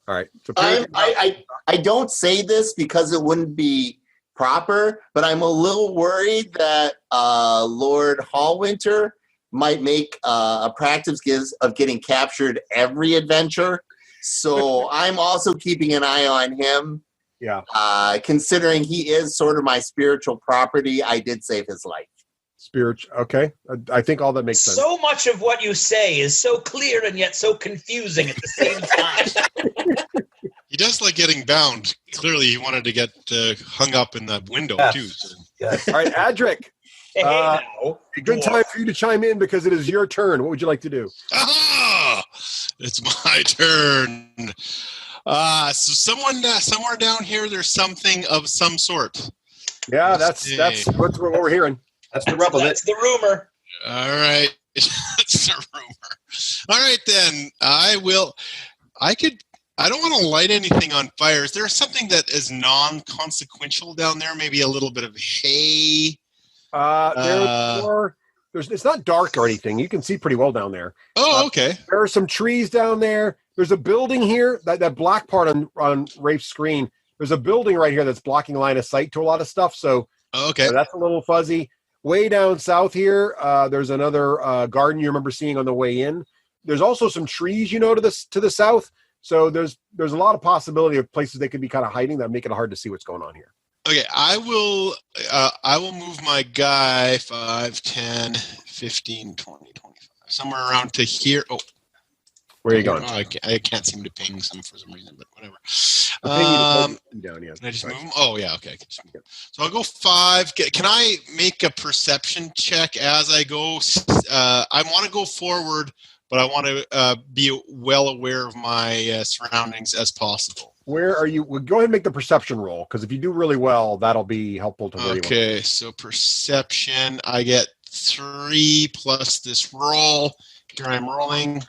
All right. So I don't say this because it wouldn't be proper, but I'm a little worried that Lord Hallwinter might make a practice of getting captured every adventure. So I'm also keeping an eye on him. Yeah. Considering he is sort of my spiritual property, I did save his life. Spiritual. Okay. I think all that makes sense. So much of what you say is so clear and yet so confusing at the same time. He does like getting bound. Clearly, he wanted to get hung up in the window, too. So. Yes. All right, Adric. Hey, now, a good time for you to chime in because it is your turn. What would you like to do? Ah, it's my turn. So somewhere down here, there's something of some sort. Yeah, that's what we're hearing. That's the rub of it. That's the rumor. All right. That's the rumor. All right, then. I don't want to light anything on fire. Is there something that is non-consequential down there? Maybe a little bit of hay? it's not dark or anything. You can see pretty well down there. Oh, okay. There are some trees down there. There's a building here. That black part on Rafe's screen. There's a building right here that's blocking line of sight to a lot of stuff. So Okay. that's a little fuzzy. Way down south here, there's another garden you remember seeing on the way in. There's also some trees, to the south. So there's a lot of possibility of places they could be kind of hiding that make it hard to see what's going on here. Okay, I will move my guy 5, 10, 15, 20, 25, somewhere around to here. Oh, Where are you going? I can't seem to ping for some reason, but whatever. Down, yeah. Can I just move him? Oh, yeah, okay. I can just move him. So I'll go 5. Can I make a perception check as I go? I want to go forward, but I want to be well aware of my surroundings as possible. Where are you? Well, go ahead and make the perception roll, because if you do really well, that'll be helpful to where you want. Okay, so perception, I get 3 plus this roll. Here I'm rolling.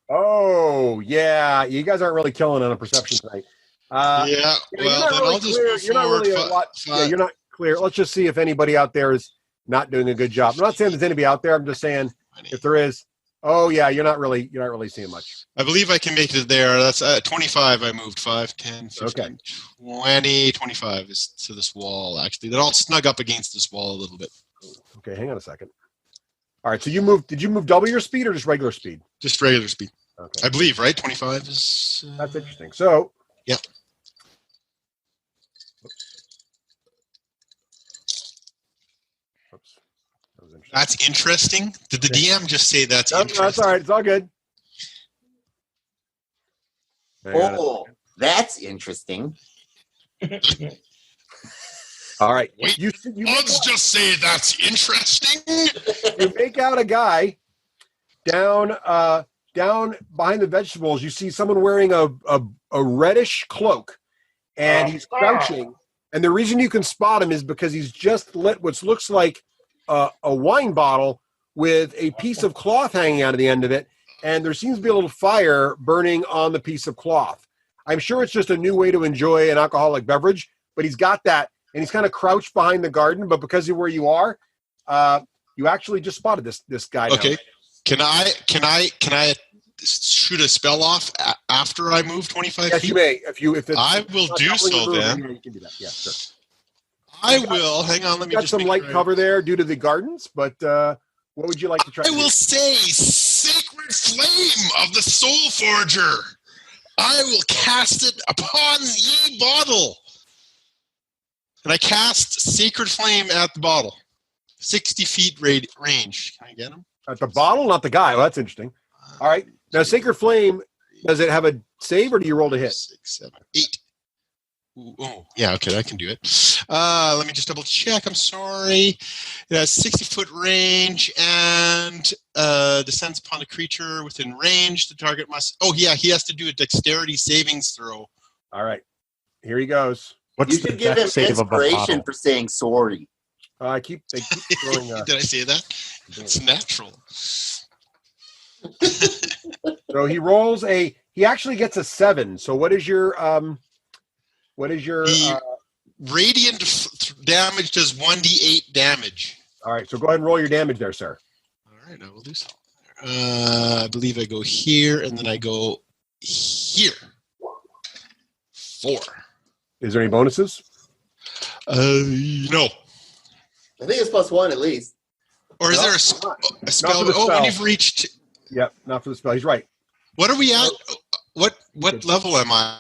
Oh, yeah. You guys aren't really killing on a perception tonight. Yeah, well, then I'll just move you're not forward. really a lot. Yeah, you're not clear. Let's just see if anybody out there is not doing a good job. I'm not saying there's anybody out there. I'm just saying if there is. Oh, yeah, you're not really seeing much. I believe I can make it there. That's 25. I moved 5, 10, 15, 20, 25 is to this wall, actually. They're all snug up against this wall a little bit. Okay, hang on a second. All right, so did you move double your speed or just regular speed? Just regular speed. Okay. I believe, right? 25 is... That's interesting. So... Yep. Oops. That was interesting. That's interesting. Did the DM just say that's interesting? No, that's all right. It's all good. Oh, that's interesting. All right. Wait, you let's just say that's interesting. You make out a guy down behind the vegetables. You see someone wearing a reddish cloak, and he's crouching. And the reason you can spot him is because he's just lit what looks like a wine bottle with a piece of cloth hanging out of the end of it, and there seems to be a little fire burning on the piece of cloth. I'm sure it's just a new way to enjoy an alcoholic beverage, but he's got that, and he's kind of crouched behind the garden, but because of where you are, you actually just spotted this guy. Okay. Can I shoot a spell off after I move 25 Yes, feet? you may. If it's I will do so then. You can do that. Yeah, sure. I will. Hang on, let me Got just some make light sure cover there due to the gardens, but what would you like to try? I will say, sacred flame of the soul forger. I will cast it upon ye bottle. And I cast sacred flame at the bottle. 60 feet range. Can I get him? At the bottle, not the guy. Well, that's interesting. All right. Now, sacred flame, does it have a save or do you roll to hit? 6, 7, 8. Ooh, oh, yeah, okay, I can do it. Let me just double check. I'm sorry. It has 60-foot range and descends upon a creature within range. The target must. Oh, yeah, he has to do a dexterity savings throw. All right. Here he goes. You should give him inspiration for saying sorry. They keep throwing. Did I say that? It's natural. So he rolls he actually gets a 7. So what is your radiant damage does 1d8 damage. All right, so go ahead and roll your damage there, sir. All right, I will do so. I believe I go here and then I go here. 4. Is there any bonuses? No. I think it's +1 at least. Or is there a spell? Oh, when you've reached. Yep, not for the spell. He's right. What are we at? What level am I?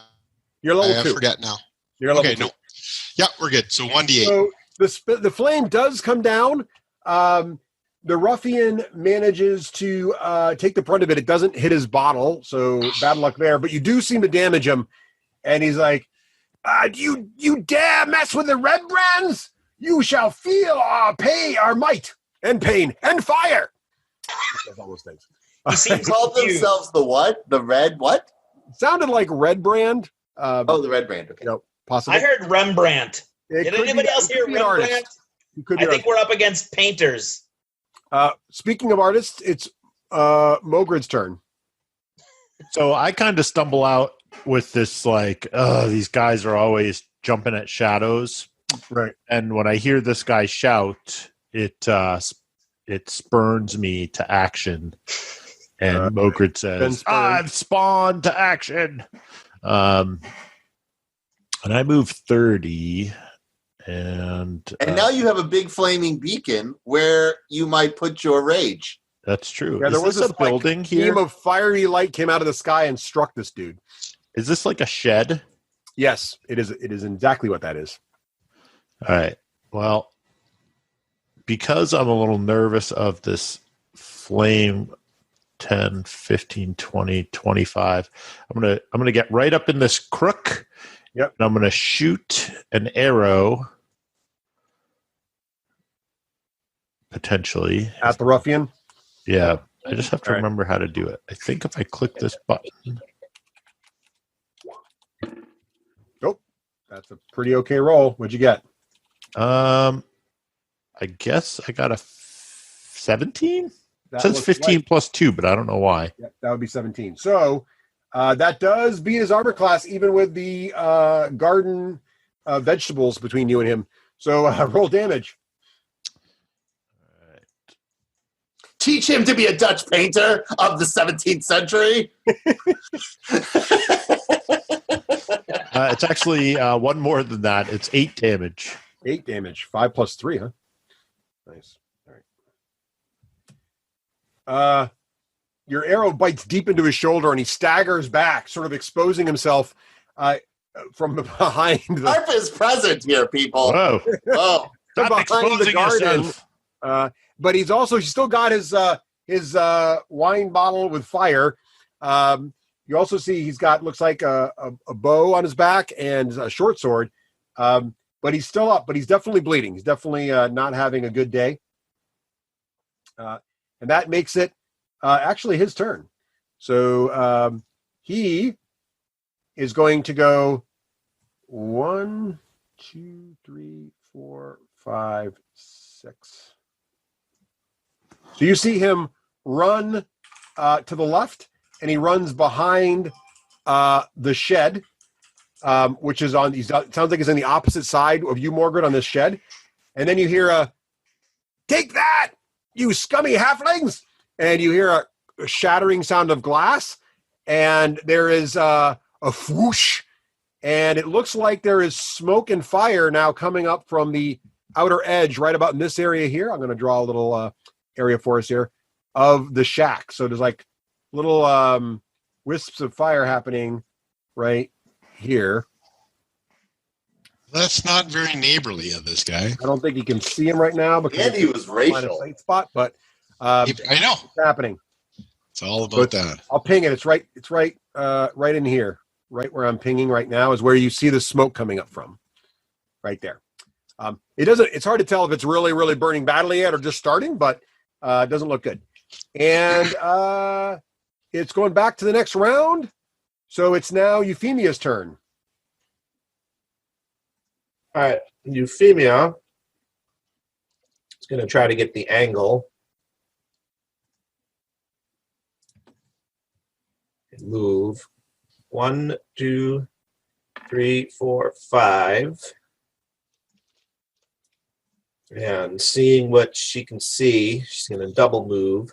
You're level 2. I forget now. You're level 2. No. Yeah, we're good. So 1d8. So the flame does come down. The ruffian manages to take the brunt of it. It doesn't hit his bottle, so bad luck there. But you do seem to damage him, and he's like, "You dare mess with the red brands? You shall feel our might and pain and fire." All those things. They called themselves the what? The red what? Sounded like red brand. The red brand. Okay. No, possibly. I heard Rembrandt. Did anybody else hear Rembrandt? I think we're up against painters. Speaking of artists, it's Mogrid's turn. So I kind of stumble out with this, like, these guys are always jumping at shadows. Right. And when I hear this guy shout, it spurns me to action, and Mogrid says, "I've spawned to action." And I move 30, and now you have a big flaming beacon where you might put your rage. That's true. Yeah, there was a building here. Beam of fiery light came out of the sky and struck this dude. Is this like a shed? Yes, it is. It is exactly what that is. All right. Well, because I'm a little nervous of this flame, 10, 15, 20, 25, I'm going to get right up in this crook. Yep. And I'm going to shoot an arrow potentially At the ruffian? Yeah. I just have to remember how to do it. I think if I click this button. Nope. That's a pretty okay roll. What'd you get? I guess I got a 17. It says 15 plus 2, but I don't know why. Yeah, that would be 17. So that does beat his armor class, even with the garden vegetables between you and him. So roll damage. All right. Teach him to be a Dutch painter of the 17th century. It's actually one more than that. It's 8 damage. 8 damage. 5 plus 3, huh? Nice. All right. Your arrow bites deep into his shoulder, and he staggers back, sort of exposing himself from behind. Harp is present here, people. Whoa. Oh, Stop behind exposing the garden. yourself. But he's still got his wine bottle with fire. You also see he's got, looks like a bow on his back and a short sword. But he's still up, but he's definitely bleeding. He's definitely not having a good day. And that makes it actually his turn. So he is going to go 1, 2, 3, 4, 5, 6. So you see him run to the left, and he runs behind the shed, which is on. It sounds like he's on the opposite side of you, Morgred, on this shed. And then you hear a, "Take that, you scummy halflings!" And you hear a shattering sound of glass, and there is a whoosh, and it looks like there is smoke and fire now coming up from the outer edge, right about in this area here. I'm going to draw a little area for us here of the shack. So there's like little wisps of fire happening right here. That's not very neighborly of this guy. I don't think you can see him right now because and he was racial. Spot, but I know it's happening. It's all about that. I'll ping it. It's right in here. Right where I'm pinging right now is where you see the smoke coming up from. Right there. It's hard to tell if it's really, really burning badly yet or just starting, but it doesn't look good. And it's going back to the next round. So it's now Euphemia's turn. All right, Euphemia is going to try to get the angle. And move 1, 2, 3, 4, 5. And seeing what she can see, she's going to double move.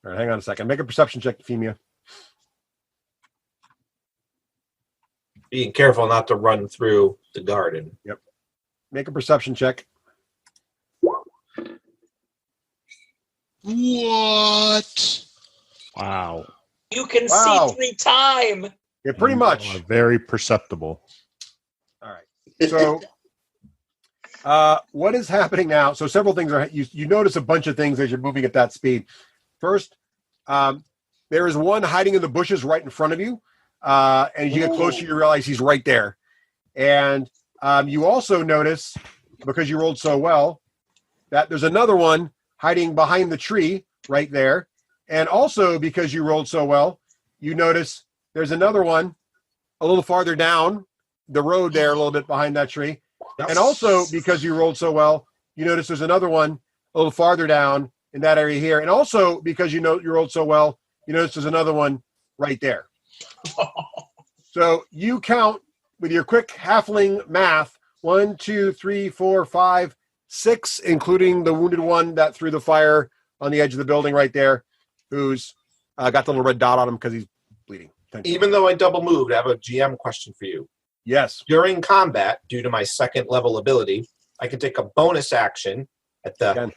All right, hang on a second. Make a perception check, Euphemia. Being careful not to run through the garden. Yep. Make a perception check. What? Wow. You can see 3 times. Yeah, pretty much. Very perceptible. All right. So what is happening now? So several things are you notice a bunch of things as you're moving at that speed. First, there is one hiding in the bushes right in front of you. And as you get closer, you realize he's right there. And you also notice, because you rolled so well, that there's another one hiding behind the tree right there. And also, because you rolled so well, you notice there's another one a little farther down the road there, a little bit behind that tree. And also, because you rolled so well, you notice there's another one a little farther down in that area here. And also, because you rolled so well, you notice there's another one right there. So you count with your quick halfling math 1, 2, 3, 4, 5, 6, including the wounded one that threw the fire on the edge of the building right there, who's got the little red dot on him because he's bleeding. Even though I double moved, I have a GM question for you. Yes. During combat, due to my second level ability, I can take a bonus action on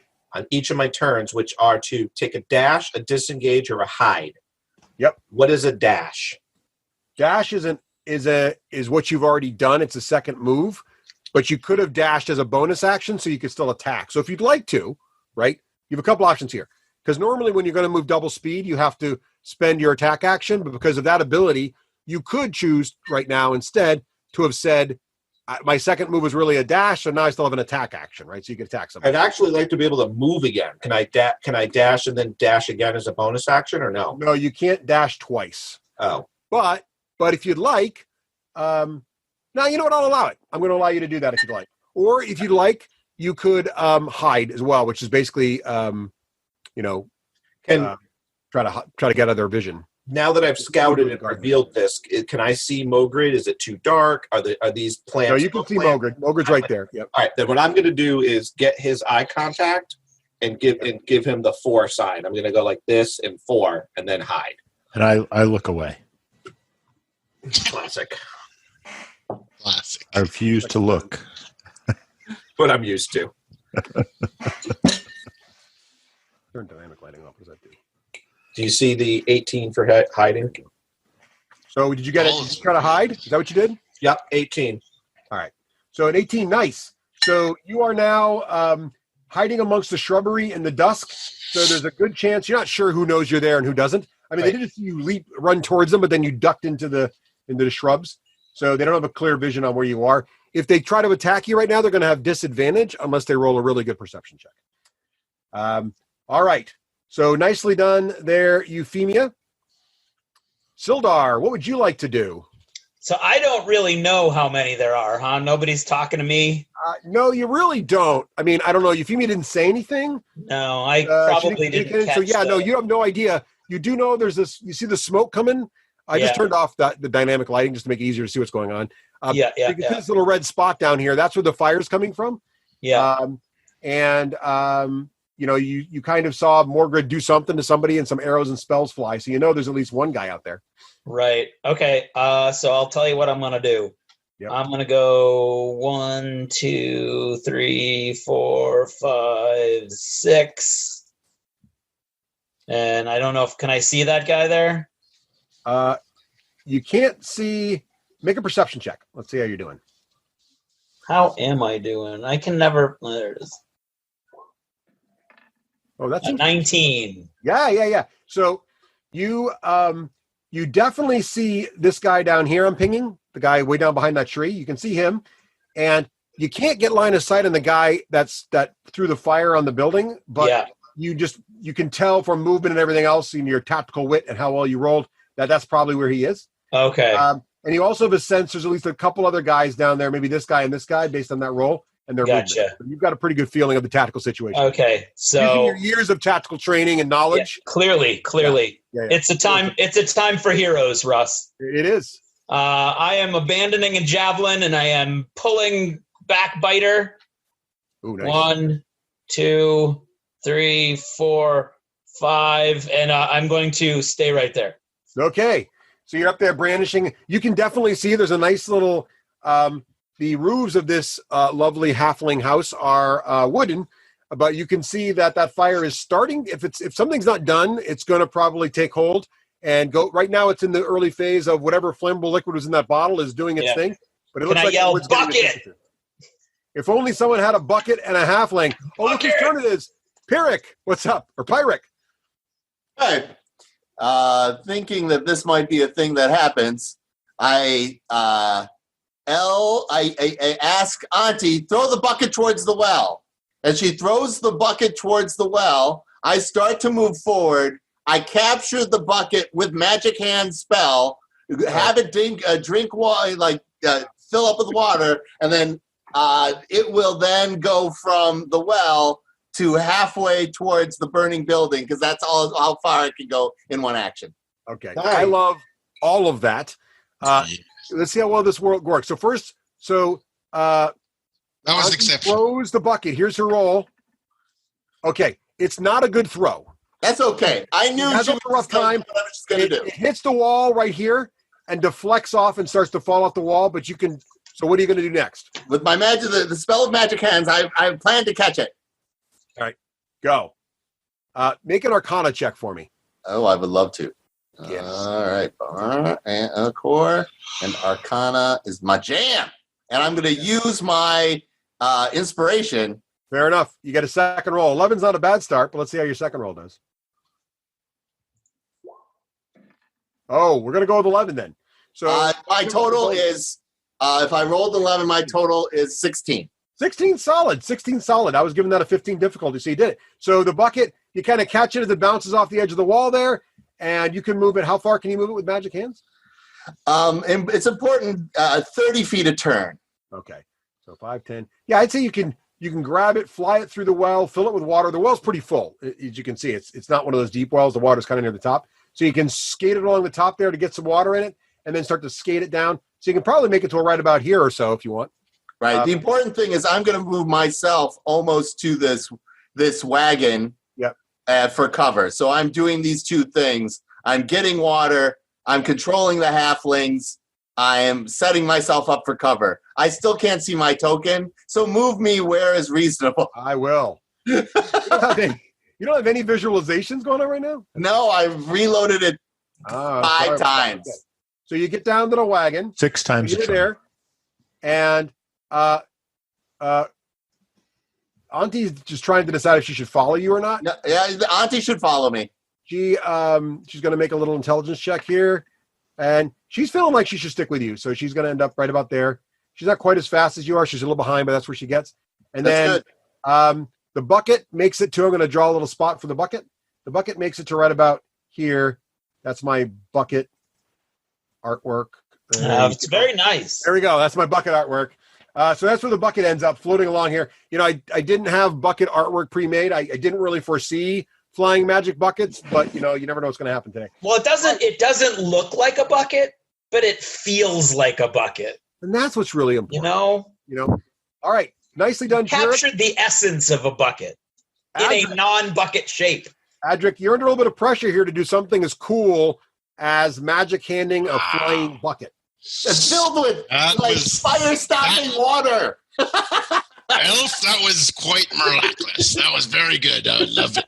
each of my turns, which are to take a dash, a disengage, or a hide. Yep. What is a dash? Dash is what you've already done. It's a second move, but you could have dashed as a bonus action, so you could still attack. So if you'd like to, right, you have a couple options here. Because normally when you're going to move double speed, you have to spend your attack action, but because of that ability, you could choose right now instead to have said, my second move was really a dash, so now I still have an attack action, right? So you can attack something. I'd actually like to be able to move again. Can I dash and then dash again as a bonus action, or no? No, you can't dash twice. Oh. But if you'd like, now you know what? I'll allow it. I'm going to allow you to do that if you'd like. Or if you'd like, you could hide as well, which is basically, try to get out of their vision. Now that I've scouted and revealed this, can I see Mogrid? Is it too dark? Are these plants? No, you can see Mogrid. Mogrid's right there. Yep. All right, then what I'm going to do is get his eye contact and give him the 4 sign. I'm going to go like this and 4, and then hide. And I look away. Classic. I refuse to look. What I'm used to. Turn dynamic lighting off. What does that do? Do you see the 18 for hiding? So did you get it? Did you try to hide? Is that what you did? Yep, 18. All right. So an 18, nice. So you are now hiding amongst the shrubbery in the dusk. So there's a good chance you're not sure who knows you're there and who doesn't. I mean, They did see you run towards them, but then you ducked into the shrubs. So they don't have a clear vision on where you are. If they try to attack you right now, they're going to have disadvantage unless they roll a really good perception check. All right. So nicely done there, Euphemia. Sildar, what would you like to do? So I don't really know how many there are, huh? Nobody's talking to me? No, you really don't. I mean, I don't know. Euphemia didn't say anything. No, I probably didn't catch no, you have no idea. You do know there's this, you see the smoke coming? I just turned off the dynamic lighting just to make it easier to see what's going on. You can see this little red spot down here. That's where the fire's coming from. Yeah. You kind of saw Morgrid do something to somebody and some arrows and spells fly. So there's at least one guy out there. Right. Okay. So I'll tell you what I'm going to do. Yep. I'm going to go 1, 2, 3, 4, 5, 6. And I don't know can I see that guy there? You can't see. Make a perception check. Let's see how you're doing. How am I doing? I can never. There it is. Oh, that's 19. Yeah. So you definitely see this guy down here. I'm pinging the guy way down behind that tree. You can see him, and you can't get line of sight on the guy that threw the fire on the building. But you can tell from movement and everything else, and your tactical wit and how well you rolled that's probably where he is. Okay. And you also have a sense there's at least a couple other guys down there, maybe this guy and this guy, based on that roll. And they're gotcha. You've got a pretty good feeling of the tactical situation. Okay, so using your years of tactical training and knowledge. Clearly. Yeah. It's a time for heroes, Russ. It is. I am abandoning a javelin and I am pulling backbiter. Ooh, nice. 1, 2, 3, 4, 5, and I'm going to stay right there. Okay, so you're up there brandishing. You can definitely see there's a nice little. The roofs of this lovely halfling house are wooden, but you can see that fire is starting. If something's not done, it's going to probably take hold and go. Right now, it's in the early phase of whatever flammable liquid was in that bottle is doing its thing. But it looks like yell bucket? If only someone had a bucket and a halfling. Oh, look whose turn it is. Pyrrhic, what's up? Or Pyric. Hey, thinking that this might be a thing that happens, I ask Auntie, throw the bucket towards the well. As she throws the bucket towards the well, I start to move forward. I capture the bucket with magic hand spell, have it drink water, fill up with water, and then it will then go from the well to halfway towards the burning building, because that's all how far it can go in one action. Okay. I love all of that. Let's see how well this works. So first, That was Auntie exceptional. throws the bucket. Here's her roll. Okay, it's not a good throw. That's okay. I knew Has she a was rough time. what I was just going to do. It hits the wall right here and deflects off and starts to fall off the wall. But you can. So what are you going to do next? With my magic, the spell of magic hands, I plan to catch it. All right, go. Make an Arcana check for me. Oh, I would love to. Yes. All right. And core and Arcana is my jam. And I'm going to use my inspiration. Fair enough. You get a second roll. 11's not a bad start, but let's see how your second roll does. Oh, we're going to go with 11 then. So my total is, if I rolled 11, my total is 16. 16 solid. 16 solid. I was giving that a 15 difficulty, so you did it. So the bucket, you kind of catch it as it bounces off the edge of the wall there, and you can move it. How far can you move it with magic hands? And it's important, 30 feet a turn. Okay. So 5, 10. Yeah, I'd say you can grab it, fly it through the well, fill it with water. The well's pretty full. As you can see, it's not one of those deep wells. The water's kind of near the top. So you can skate it along the top there to get some water in it and then start to skate it down. So you can probably make it to right about here or so if you want. Right. The important thing is I'm going to move myself almost to this wagon for cover. So I'm doing these two things. I'm getting water. I'm controlling the halflings. I am setting myself up for cover. I still can't see my token, so move me where is reasonable. I will. You don't have any visualizations going on right now? No, I've reloaded it 5 times. Okay. So you get down to the wagon. 6 times. You're there, and Auntie's just trying to decide if she should follow you or not. No, yeah, the Auntie should follow me. She's going to make a little intelligence check here, and she's feeling like she should stick with you. So she's going to end up right about there. She's not quite as fast as you are. She's a little behind, but that's where she gets. And That's then the bucket makes it to. I'm going to draw a little spot for the bucket. The bucket makes it to right about here. That's my bucket artwork. It's very nice. There we go. That's my bucket artwork. So that's where the bucket ends up floating along here. You know, I didn't have bucket artwork pre-made. I didn't really foresee flying magic buckets, but you know, you never know what's going to happen today. Well, it doesn't look like a bucket, but it feels like a bucket. And that's what's really important. You know. All right, nicely done, Jared. Captured the essence of a bucket in a non-bucket shape. Adric, you're under a little bit of pressure here to do something as cool as magic handing a flying bucket. It's filled with fire-stopping water. Elf, that was quite miraculous. That was very good. I love it.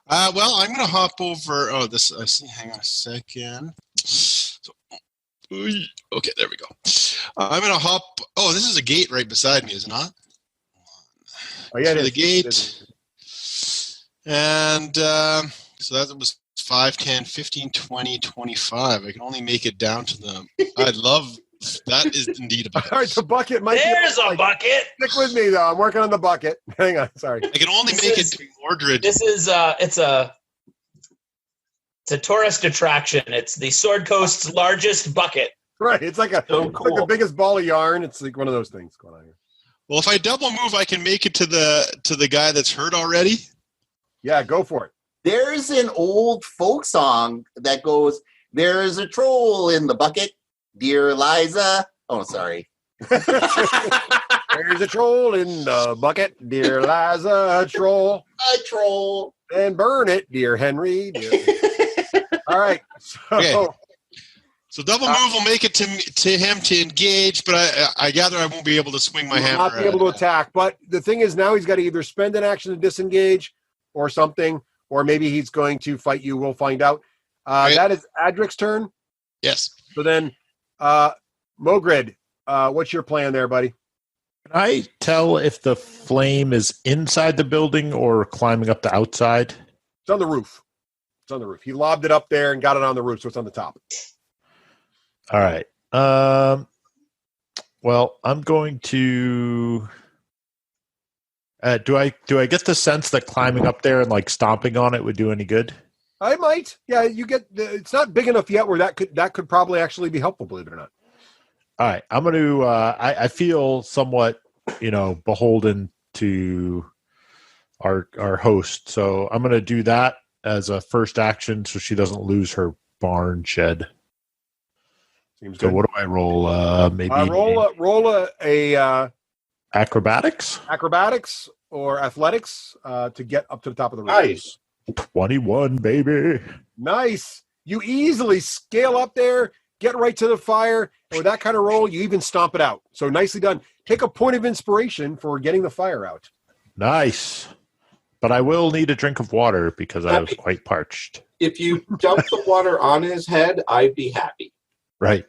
Well, I'm going to hop over. Oh, this. I see. Hang on a second. Okay, there we go. I'm going to hop. Oh, this is a gate right beside me, is it not? Oh, yeah, the gate. And so that was 5, 10, 15, 20, 25. I can only make it down to them. I love that is indeed a bucket. All right, the bucket might There's a bucket. Stick with me, though. I'm working on the bucket. Hang on, sorry. I can only make it to Mordred. This is it's a tourist attraction. It's the Sword Coast's largest bucket. Right, it's like it's like the biggest ball of yarn. It's like one of those things going on here. Well, if I double move, I can make it to the guy that's hurt already. Yeah, go for it. There's an old folk song that goes, "There's a troll in the bucket, dear Eliza." Oh, sorry. There's a troll in the bucket, dear Liza, a troll. A troll. And burn it, dear Henry. All right. So double move will make it to him to engage, but I gather I won't be able to swing my hammer. Not be able to attack. But the thing is now he's got to either spend an action to disengage or something, or maybe he's going to fight you. We'll find out. That is Adric's turn. Yes. So then, Mogrid, what's your plan there, buddy? Can I tell if the flame is inside the building or climbing up the outside? It's on the roof. It's on the roof. He lobbed it up there and got it on the roof, so it's on the top. All right. Well, I'm going to. Do I get the sense that climbing up there and like stomping on it would do any good? I might. Yeah, you get. It's not big enough yet where that could probably actually be helpful. Believe it or not. All right, I'm going to. I feel somewhat, beholden to our host, so I'm going to do that as a first action, so she doesn't lose her barn shed. Seems So good. what do I roll? Maybe roll a acrobatics. acrobatics or athletics to get up to the top of the roof. Nice. 21, baby. Nice. You easily scale up there, get right to the fire, and with that kind of roll, you even stomp it out. So nicely done. Take a point of inspiration for getting the fire out. Nice. But I will need a drink of water because I was quite parched. If you dump the water on his head, I'd be happy. Right.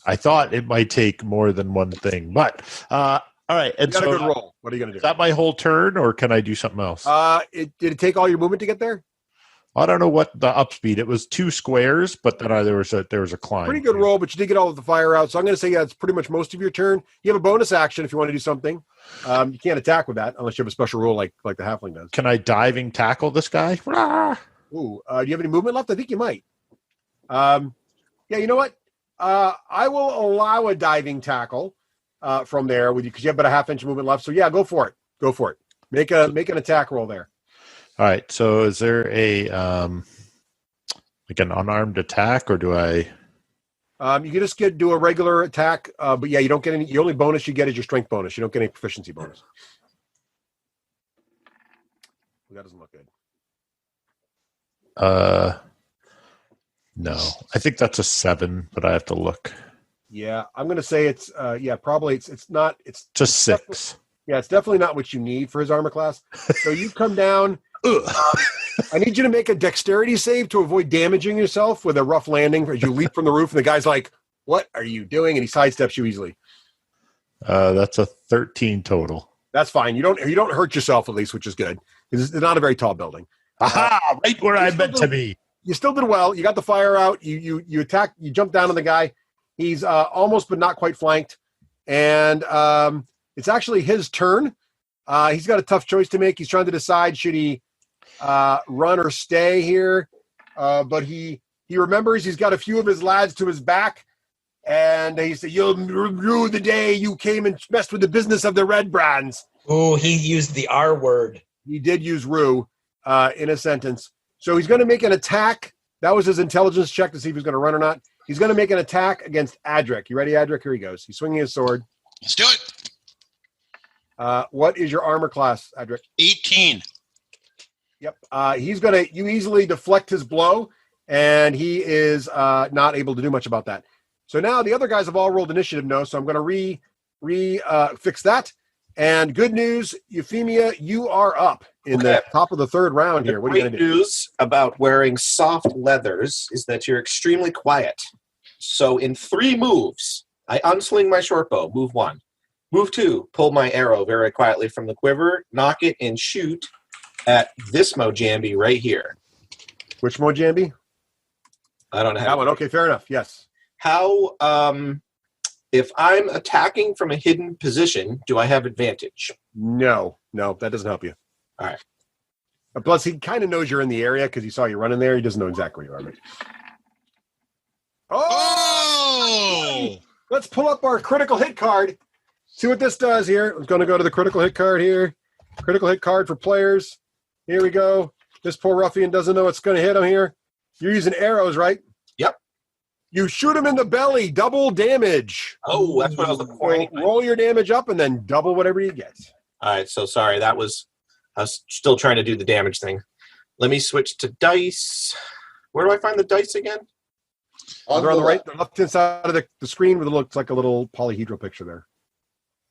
I thought it might take more than one thing, but all right. And You got so a good roll. What are you going to is do? that my whole turn, or can I do something else? Did it take all your movement to get there? I don't know what the upspeed. It was 2 squares, but then there was a climb. Pretty good roll, but you did get all of the fire out. So I'm going to say it's pretty much most of your turn. You have a bonus action if you want to do something. You can't attack with that unless you have a special rule like the halfling does. Can I diving tackle this guy? Rah! Ooh, do you have any movement left? I think you might. Yeah, you know what? I will allow a diving tackle from there with you because you have about a half-inch movement left. So yeah, go for it. Go for it. Make an attack roll there. All right. So is there a like an unarmed attack, or do I? You can just do a regular attack, but yeah, you don't get any. The only bonus you get is your strength bonus. You don't get any proficiency bonus. That doesn't look good. No. I think that's a 7, but I have to look. Yeah, I'm going to say it's probably it's not. It's Just 6. Yeah, it's definitely not what you need for his armor class. So you come down. I need you to make a dexterity save to avoid damaging yourself with a rough landing as you leap from the roof, and the guy's like, "What are you doing?" And he sidesteps you easily. That's a 13 total. That's fine. You don't hurt yourself at least, which is good. It's not a very tall building. Aha! Right where I meant to be. You still did well. You got the fire out. You attack. You jump down on the guy. He's almost but not quite flanked, and it's actually his turn. He's got a tough choice to make. He's trying to decide should he run or stay here, but he remembers he's got a few of his lads to his back, and he said, "You'll rue the day you came and messed with the business of the Red Brands." Oh, he used the R word. He did use rue in a sentence. So he's going to make an attack. That was his intelligence check to see if he's going to run or not. He's going to make an attack against Adric. You ready, Adric? Here he goes. He's swinging his sword. Let's do it. What is your armor class, Adric? 18. Yep. He's going to, you easily deflect his blow, and he is not able to do much about that. So now the other guys have all rolled initiative, no, so I'm going to fix that. And good news, Euphemia, you are up in the top of the third round here. What are you going to do? Great news about wearing soft leathers is that you're extremely quiet. So in 3 moves, I unsling my short bow, move 1. Move 2, pull my arrow very quietly from the quiver, knock it, and shoot at this Mojambi right here. Which Mojambi? I don't have That one. Okay, fair enough. Yes. How, if I'm attacking from a hidden position, do I have advantage? No, that doesn't help you. All right. Plus, he kind of knows you're in the area because he saw you running there. He doesn't know exactly where you are. But... Oh! Let's pull up our critical hit card. See what this does here. I'm going to go to the critical hit card here. Critical hit card for players. Here we go. This poor ruffian doesn't know what's going to hit him here. You're using arrows, right? Yep. You shoot him in the belly, double damage. Oh, that's what I was looking for. Roll your damage up and then double whatever you get. All right, so sorry. I was still trying to do the damage thing. Let me switch to dice. Where do I find the dice again? They're on the right, the left-hand side of the screen with it looks like a little polyhedral picture there.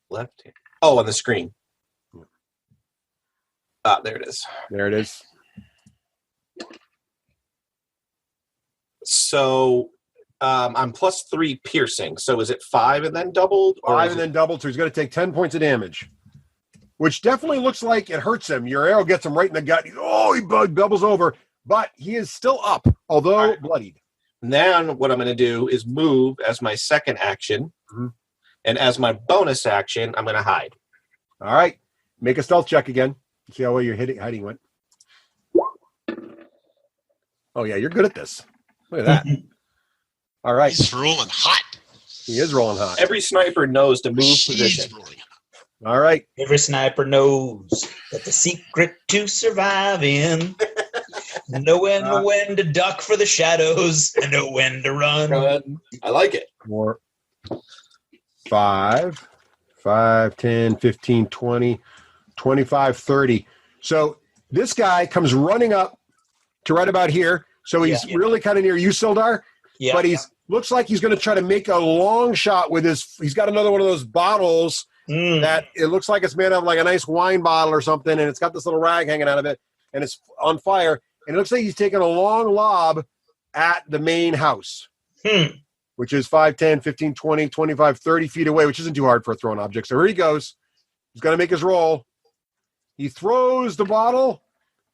Left hand. Oh, on the screen. There it is. There it is. So I'm +3 piercing. So is it 5 and then doubled? Or 5 and then doubled, so he's going to take 10 points of damage, which definitely looks like it hurts him. Your arrow gets him right in the gut. He doubles over, but he is still up, although bloodied. Then what I'm going to do is move as my second action. Mm-hmm. And as my bonus action, I'm going to hide. All right. Make a stealth check again. See how well your hiding went. Oh, yeah, you're good at this. Look at that. All right. He's rolling hot. He is rolling hot. Every sniper knows to move position. Rolling hot. All right. Every sniper knows that the secret to surviving Know when to duck for the shadows, and know when to run. Good. I like it. 4, 5, 10, 15, 20, 25, 30. So this guy comes running up to right about here. So he's really kind of near you, Sildar. Yeah. But looks like he's going to try to make a long shot with he's got another one of those bottles that it looks like it's made of like a nice wine bottle or something, and it's got this little rag hanging out of it, and it's on fire. And it looks like he's taking a long lob at the main house, which is 5, 10, 15, 20, 25, 30 feet away, which isn't too hard for a thrown object. So here he goes. He's going to make his roll. He throws the bottle.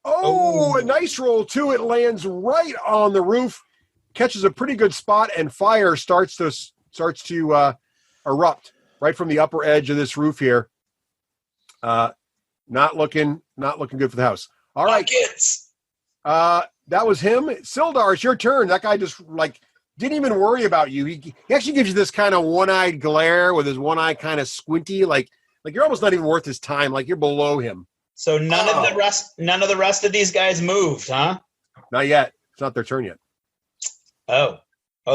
Oh, a nice roll, too. It lands right on the roof, catches a pretty good spot, and fire starts to erupt right from the upper edge of this roof here. Not looking good for the house. All right. Buckets. That was him. Sildar, it's your turn. That guy just didn't even worry about you. He actually gives you this kind of one-eyed glare with his one eye kind of squinty, like you're almost not even worth his time. Like you're below him. So none of the rest of these guys moved, huh? Not yet. It's not their turn yet. Oh,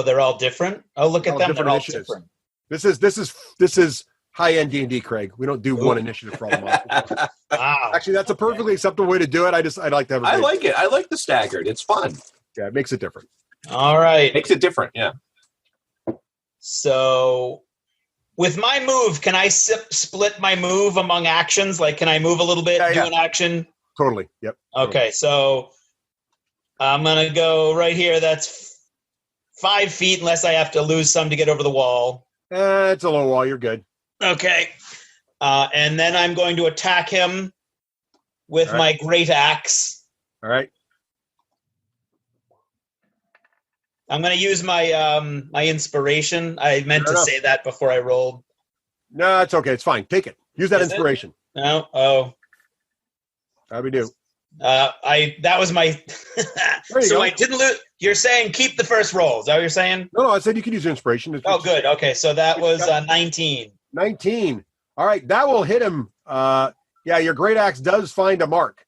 they're all different. Oh, look at them. They're all different. This is high-end D&D, Craig. We don't do one initiative for all the monsters. Wow. Actually, that's a perfectly acceptable way to do it. I'd like to have. I like it. I like the staggered. It's fun. Yeah, it makes it different. All right. Makes it different. Yeah. So, with my move, can I split my move among actions? Like, can I move a little bit, do an action? Totally. Yep. Okay, so I'm going to go right here. That's 5 feet unless I have to lose some to get over the wall. It's a low wall. You're good. Okay. And then I'm going to attack him with my great axe. All right. I'm going to use my my inspiration. I meant to say that before I rolled. No, it's okay. It's fine. Take it. Use that inspiration. No. Oh. How'd we do? That was my. So I didn't lose. You're saying keep the first roll. Is that what you're saying? No, I said you could use inspiration. Oh, good. Okay, so that was 19. 19. All right, that will hit him. Your great axe does find a mark,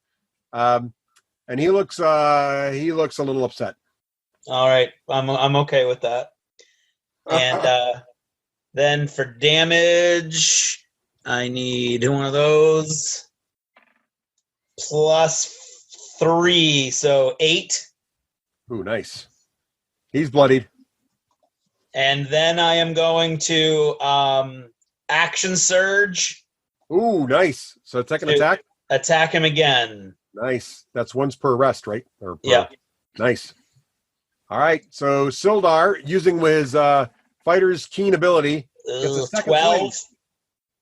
and he looks a little upset. All right, I'm okay with that. And then for damage, I need one of those +3, so 8. Ooh, nice. He's bloodied. And then I am going to action surge. Ooh, nice. So second attack? Attack him again. Nice. That's once per rest, right? Yeah. Nice. All right. So Sildar, using his fighter's keen ability, gets a second 12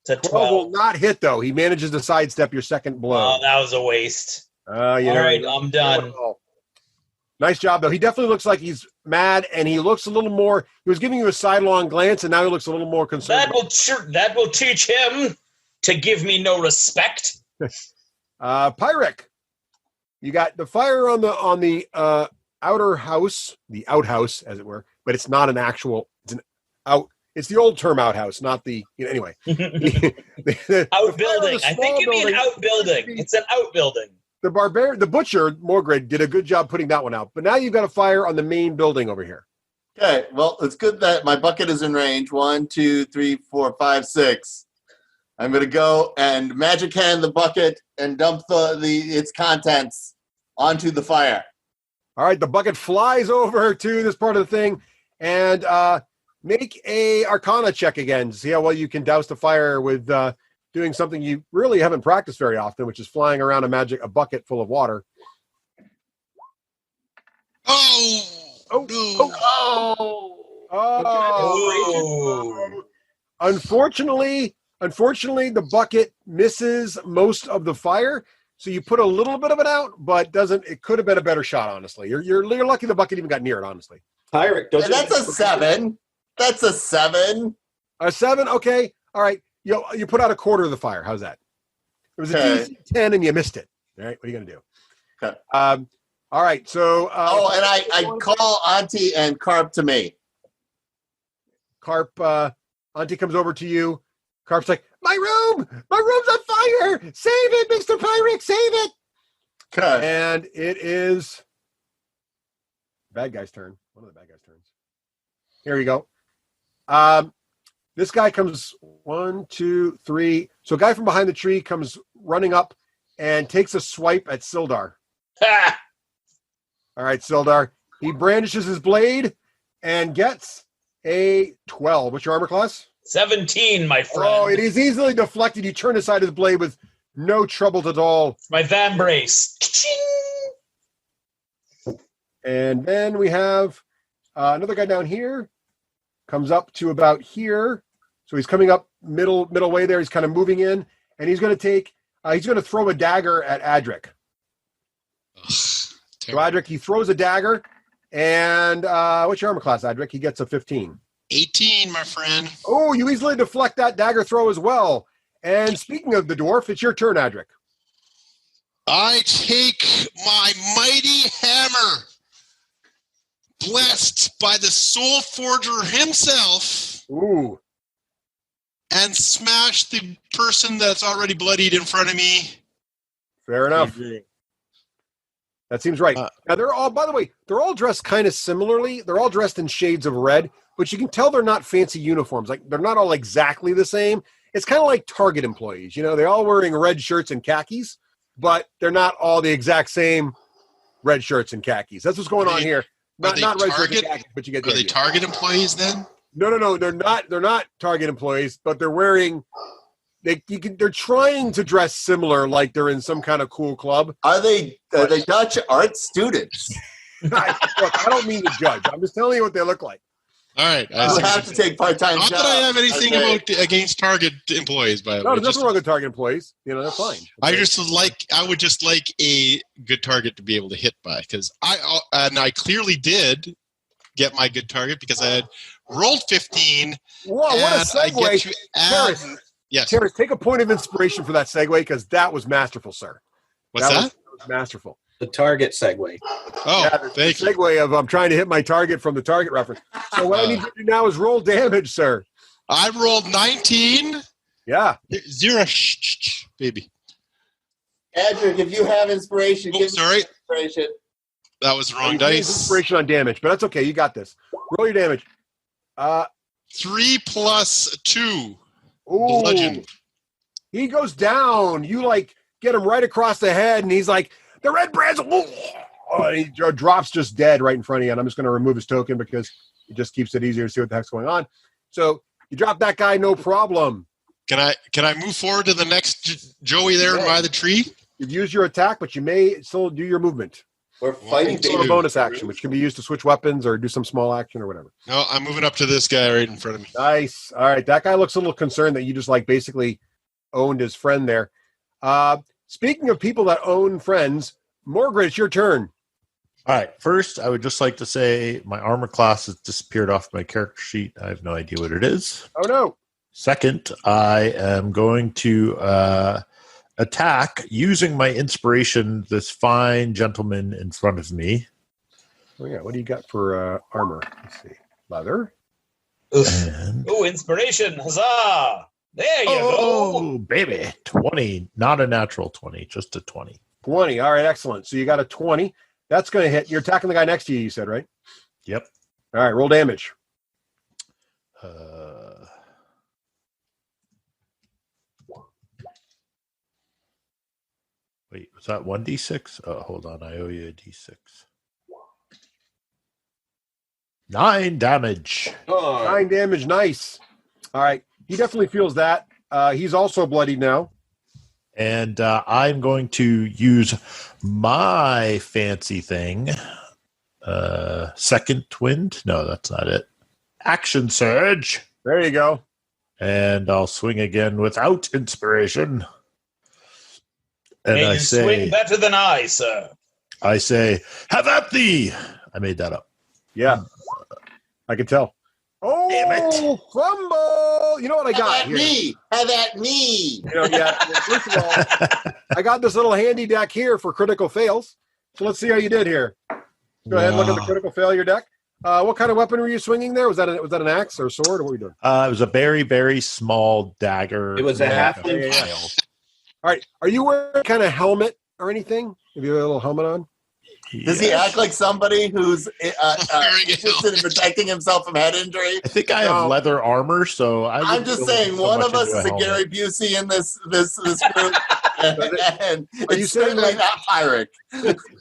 to 12. Will not hit, though. He manages to sidestep your second blow. Oh, that was a waste. All right, I'm done. Nice job, though. He definitely looks like he's mad, and he looks a little more. He was giving you a sidelong glance, and now he looks a little more concerned. That will teach him to give me no respect. Pyric, you got the fire on the outer house, the outhouse, as it were, but it's not an actual. It's the old term outhouse, not the. Anyway, outbuilding. I think you mean outbuilding. It's an outbuilding. The butcher, Morgred, did a good job putting that one out. But now you've got a fire on the main building over here. Okay, well, it's good that my bucket is in range. 1, 2, 3, 4, 5, 6. I'm going to go and magic hand the bucket and dump its contents onto the fire. All right, the bucket flies over to this part of the thing, and make a Arcana check again to see how well you can douse the fire with doing something you really haven't practiced very often, which is flying around a bucket full of water. Unfortunately, the bucket misses most of the fire, so you put a little bit of it out, but doesn't. It could have been a better shot, honestly. You're lucky the bucket even got near it, honestly. Pyric, that's a 7. That's a 7. A 7? Okay. All right. You put out a quarter of the fire. How's that? It was a DC 10 and you missed it. All right. What are you going to do? Okay. All right. So. And I call Auntie and Carp to me. Carp, Auntie comes over to you. Carp's like, my room's on fire. Save it, Mr. Pyric. Save it. Okay. And it is Bad guy's turn. One of the bad guy's turns. Here we go. This guy comes 1, 2, 3. So a guy from behind the tree comes running up and takes a swipe at Sildar. Ha! All right, Sildar. He brandishes his blade and gets a 12. What's your armor class? 17, my friend. Oh, it is easily deflected. You turn aside his blade with no trouble at all. My van brace. And then we have another guy down here. Comes up to about here. So he's coming up middle way there. He's kind of moving in. And he's going to throw a dagger at Adric. So Adric, he throws a dagger. And what's your armor class, Adric? He gets a 15. 18, my friend. Oh, you easily deflect that dagger throw as well. And speaking of the dwarf, it's your turn, Adric. I take my mighty hammer, blessed by the soul forger himself, Ooh. and smash the person that's already bloodied in front of me. Fair enough. That seems right. Now, they're all, by the way, they're all dressed kind of similarly. They're all dressed in shades of red, but you can tell they're not fancy uniforms. Like, they're not all exactly the same. It's kind of like Target employees. You know, they're all wearing red shirts and khakis, but they're not all the exact same red shirts and khakis. That's what's going on here. Not red shirts and khakis, but you get the idea. Are they Target employees then? No. They're not Target employees, but they're wearing. They're trying to dress similar, like they're in some kind of cool club. Are they Dutch art students? Look, I don't mean to judge. I'm just telling you what they look like. All right. You have to take part-time jobs. Not that I have anything against Target employees, by the way. No, there's nothing wrong with Target employees. You know, they're fine. Okay. I would just like a good target to be able to hit by, because I clearly did get my good target because I had rolled 15. Whoa, what a segue. Yes. Terrence, take a point of inspiration for that segue, because that was masterful, sir. What's that? That was masterful. The target segue. Oh, yeah, thank you. Segue of I'm trying to hit my target from the target reference. So what I need you to do now is roll damage, sir. I rolled 19. Yeah. 0, baby. Adric, if you have inspiration, give me inspiration. That was the wrong dice. Inspiration on damage, but that's okay. You got this. Roll your damage. 3 plus 2. Ooh. Bludgeon. He goes down. You get him right across the head, and he's like, the red brands. And he drops just dead right in front of you. And I'm just going to remove his token because it just keeps it easier to see what the heck's going on. So you drop that guy, no problem. Can I move forward to the next Joey there by the tree? You've used your attack, but you may still do your movement. We're fighting a bonus action, which can be used to switch weapons or do some small action or whatever. No, I'm moving up to this guy right in front of me. Nice. All right. That guy looks a little concerned that you just basically owned his friend there. Speaking of people that own friends, Morgred, it's your turn. All right. First, I would just like to say my armor class has disappeared off my character sheet. I have no idea what it is. Oh, no. Second, I am going to attack using my inspiration, this fine gentleman in front of me. Oh, yeah. What do you got for armor? Let's see. Leather. Oh, inspiration. Huzzah. There you go. Oh, baby. 20. Not a natural 20, just a 20. 20. All right, excellent. So you got a 20. That's going to hit. You're attacking the guy next to you, you said, right? Yep. All right, roll damage. Wait, was that 1d6? Oh, hold on. I owe you a d6. 9 damage. 9 damage. Nice. All right. He definitely feels that. He's also bloodied now. And I'm going to use my fancy thing. Second Wind? No, that's not it. Action Surge. There you go. And I'll swing again without inspiration. And I say, swing better than I, sir. I say, have at thee. I made that up. Yeah. I can tell. Oh, damn it. Crumble! You know what I got here? Have at me! You know, yeah. Well, first of all, I got this little handy deck here for critical fails. So let's see how you did here. Go ahead and look at the critical failure deck. What kind of weapon were you swinging there? Was that an axe or a sword, or what were you doing? It was a very, very small dagger. It was a halfling file. All right. Are you wearing kind of helmet or anything? Have you got a little helmet on? Does he act like somebody who's interested in protecting himself from head injury? I think I have leather armor, so I'm just saying, one of us is a Gary Busey in this group. And are you saying like not pirate?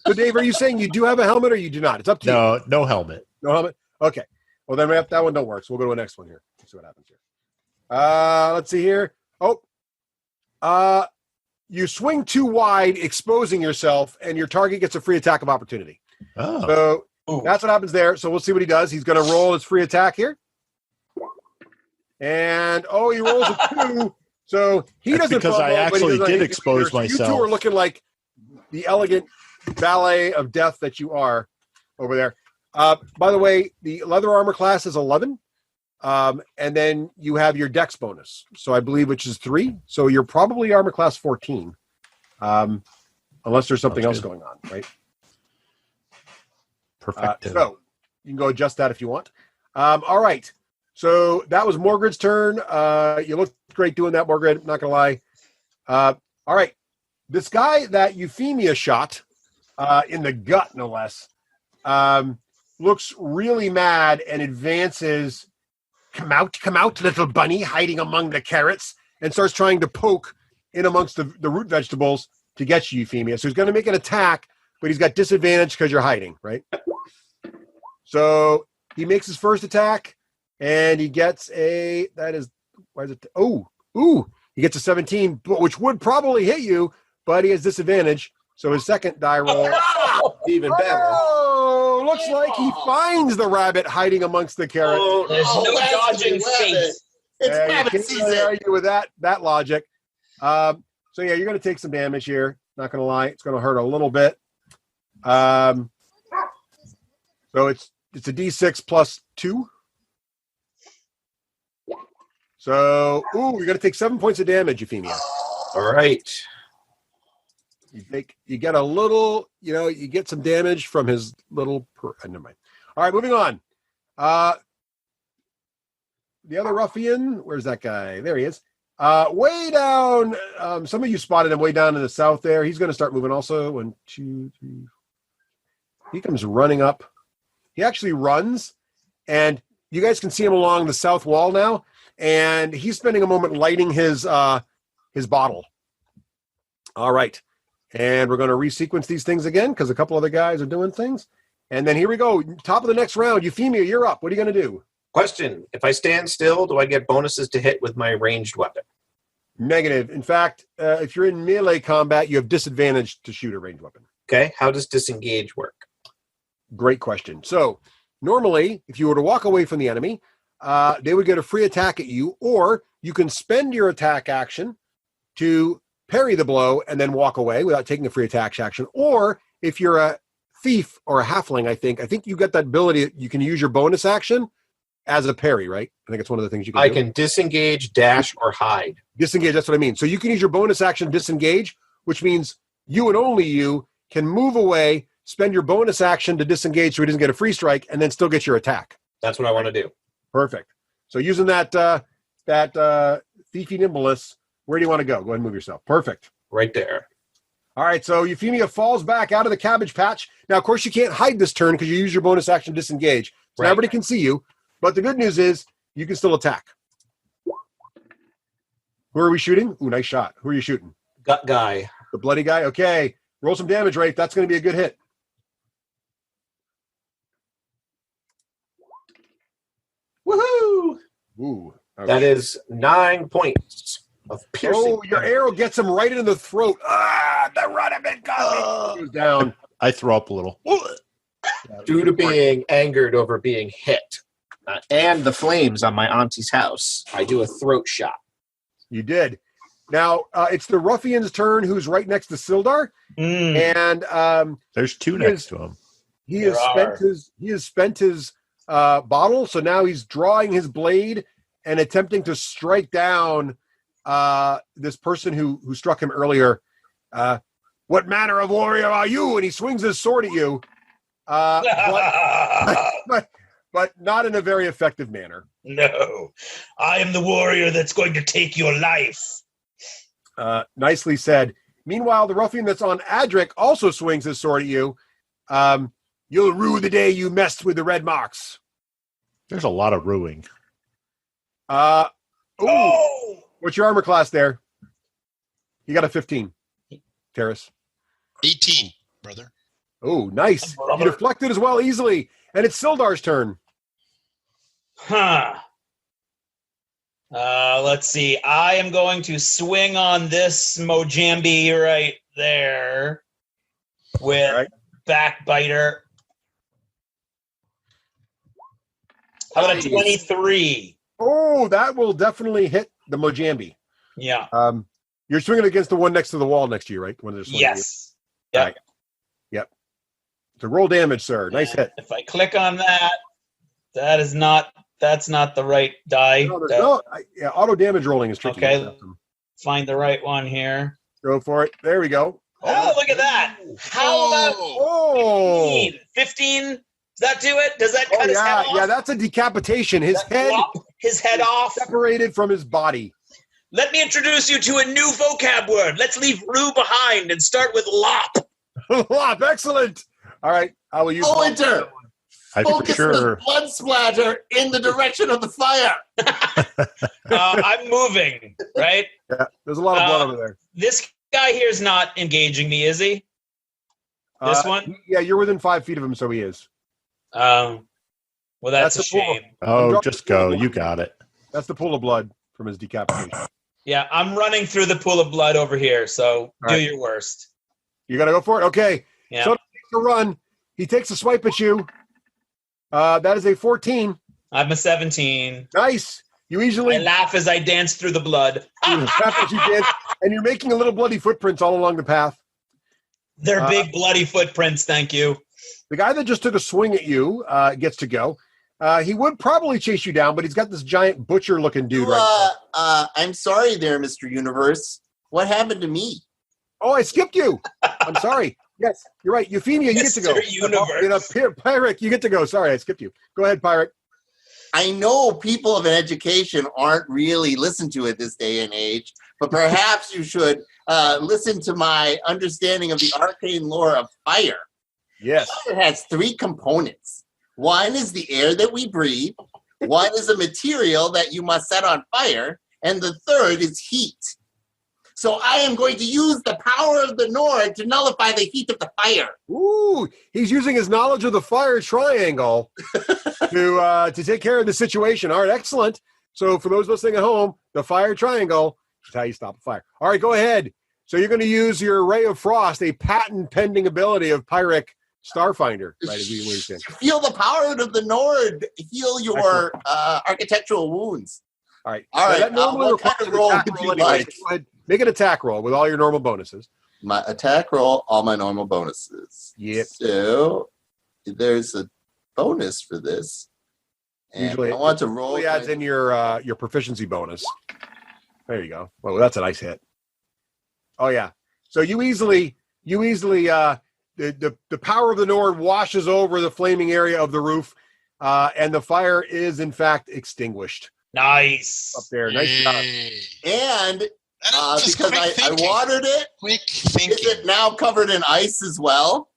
So, Dave, are you saying you do have a helmet or you do not? It's up to you. No helmet. No helmet? Okay. Well, then that one don't work. So we'll go to the next one here. Let's see what happens here. Let's see here. You swing too wide, exposing yourself, and your target gets a free attack of opportunity. Oh. So that's what happens there. So we'll see what he does. He's going to roll his free attack here. And, he rolls a 2. So he doesn't because fumble, I actually did expose so myself. You two are looking like the elegant ballet of death that you are over there. By the way, the leather armor class is 11. And then you have your dex bonus. So I believe which is 3. So you're probably armor class 14. Unless there's something else going on, right? Perfect. So you can go adjust that if you want. All right. So that was Morgred's turn. You looked great doing that, Morgred. Not going to lie. All right. This guy that Euphemia shot in the gut, no less, looks really mad and advances. Come out, little bunny, hiding among the carrots, and starts trying to poke in amongst the root vegetables to get you, Euphemia. So he's going to make an attack, but he's got disadvantage because you're hiding, right? So he makes his first attack, and he gets he gets a 17, which would probably hit you, but he has disadvantage. So his second die roll, even better. Looks like he finds the rabbit hiding amongst the carrots. There's no dodging fate. It's rabbit you can't season. argue with that logic. So yeah, you're going to take some damage here. Not going to lie, it's going to hurt a little bit. So it's a D6 plus 2. So you're going to take 7 points of damage, Euphemia. All right. You get a little, you get some damage from his little. Never mind. All right, moving on. The other ruffian, where's that guy? There he is. Way down. Some of you spotted him way down in the south there. He's going to start moving also. 1, 2, 3. He comes running up. He actually runs, and you guys can see him along the south wall now. And he's spending a moment lighting his bottle. All right. And we're going to resequence these things again because a couple other guys are doing things. And then here we go. Top of the next round. Euphemia, you're up. What are you going to do? Question. If I stand still, do I get bonuses to hit with my ranged weapon? Negative. In fact, if you're in melee combat, you have disadvantage to shoot a ranged weapon. Okay. How does disengage work? Great question. So normally, if you were to walk away from the enemy, they would get a free attack at you, or you can spend your attack action to parry the blow and then walk away without taking a free attack action. Or if you're a thief or a halfling, I think you get that ability. You can use your bonus action as a parry, right? I think it's one of the things you can do. I can disengage, dash, or hide. Disengage, that's what I mean. So you can use your bonus action disengage, which means you and only you can move away, spend your bonus action to disengage so he doesn't get a free strike, and then still get your attack. That's what I want to do. Perfect. So using that thiefy nimbleness, where do you want to go? Go ahead and move yourself. Perfect. Right there. All right, so Euphemia falls back out of the cabbage patch. Now, of course, you can't hide this turn because you use your bonus action disengage. So everybody can see you. But the good news is you can still attack. Who are we shooting? Ooh, nice shot. Who are you shooting? Gut guy. The bloody guy? Okay. Roll some damage, Rafe. That's going to be a good hit. Woohoo! Ooh. Okay. That is 9 points of piercing. Oh, your arrow gets him right in the throat. The run-a-bit got me. Goes down. I throw up a little. Due to being angered over being hit. And the flames on my auntie's house. I do a throat shot. You did. Now, it's the ruffian's turn who's right next to Sildar. And there's 2 next to him. He has spent his bottle, so now he's drawing his blade and attempting to strike down this person who struck him earlier. What manner of warrior are you? And he swings his sword at you. But not in a very effective manner. No, I am the warrior that's going to take your life. Nicely said. Meanwhile, the ruffian that's on Adric also swings his sword at you, You'll rue the day you messed with the red marks. There's a lot of ruining. What's your armor class there? You got a 15. Terrace. 18, brother. Oh, nice. You deflected as well easily. And it's Sildar's turn. Huh. Let's see. I am going to swing on this Mojambi right there with Backbiter. How about a 23? Oh, that will definitely hit the Mojambi. Yeah. You're swinging against the one next to the wall next to you, right? When Yes. Yep. Right. Yep. So roll damage, sir. Nice hit. If I click on that, that's not the right die. No, auto damage rolling is tricky. Okay. Find the right one here. Go for it. There we go. Oh, look at that. How about 15? 15? Does that do it? Does that cut his head off? Yeah, that's a decapitation. His head off. Separated from his body. Let me introduce you to a new vocab word. Let's leave Rue behind and start with lop. Lop, excellent. All right, I will use Winter. Focus the blood splatter in the direction of the fire. I'm moving, right? Yeah, there's a lot of blood over there. This guy here is not engaging me, is he? This one? Yeah, you're within 5 feet of him, so he is. Well, that's a shame. Oh, just go. You got it. That's the pool of blood from his decapitation. Yeah, I'm running through the pool of blood over here, so do your worst. You got to go for it? Okay. Yeah. So he takes a run. He takes a swipe at you. That is a 14. I'm a 17. Nice. You easily... I laugh as I dance through the blood. You laugh as you dance, and you're making a little bloody footprints all along the path. They're big bloody footprints, thank you. The guy that just took a swing at you gets to go. He would probably chase you down, but he's got this giant butcher-looking dude right now. I'm sorry there, Mr. Universe. What happened to me? Oh, I skipped you. I'm sorry. Yes, you're right. Euphemia, you get to go. Universe. Pyrrhic, you get to go. Sorry, I skipped you. Go ahead, Pyrrhic. I know people of an education aren't really listened to at this day and age, but perhaps you should listen to my understanding of the arcane lore of fire. Yes. Fire has 3 components. One is the air that we breathe. One is a material that you must set on fire. And the third is heat. So I am going to use the power of the Nord to nullify the heat of the fire. Ooh, he's using his knowledge of the fire triangle to take care of the situation. All right, excellent. So for those listening at home, the fire triangle is how you stop a fire. All right, go ahead. So you're going to use your Ray of Frost, a patent-pending ability of Pyrrhic Starfinder. Right, as we understand. Feel the power of the Nord. Heal your architectural wounds. All right. All right. That normally what kind of roll would you anyway. like? So go ahead. Make an attack roll with all your normal bonuses. My attack roll, all my normal bonuses. Yep. So there's a bonus for this. And Usually, I want to roll. It adds in your proficiency bonus. There you go. Well, that's a nice hit. Oh yeah. So you easily the power of the Nord washes over the flaming area of the roof, and the fire is in fact extinguished. Nice. Up there. Nice job. And because I thinking. watered it, Quick thinking. is it now covered in ice as well?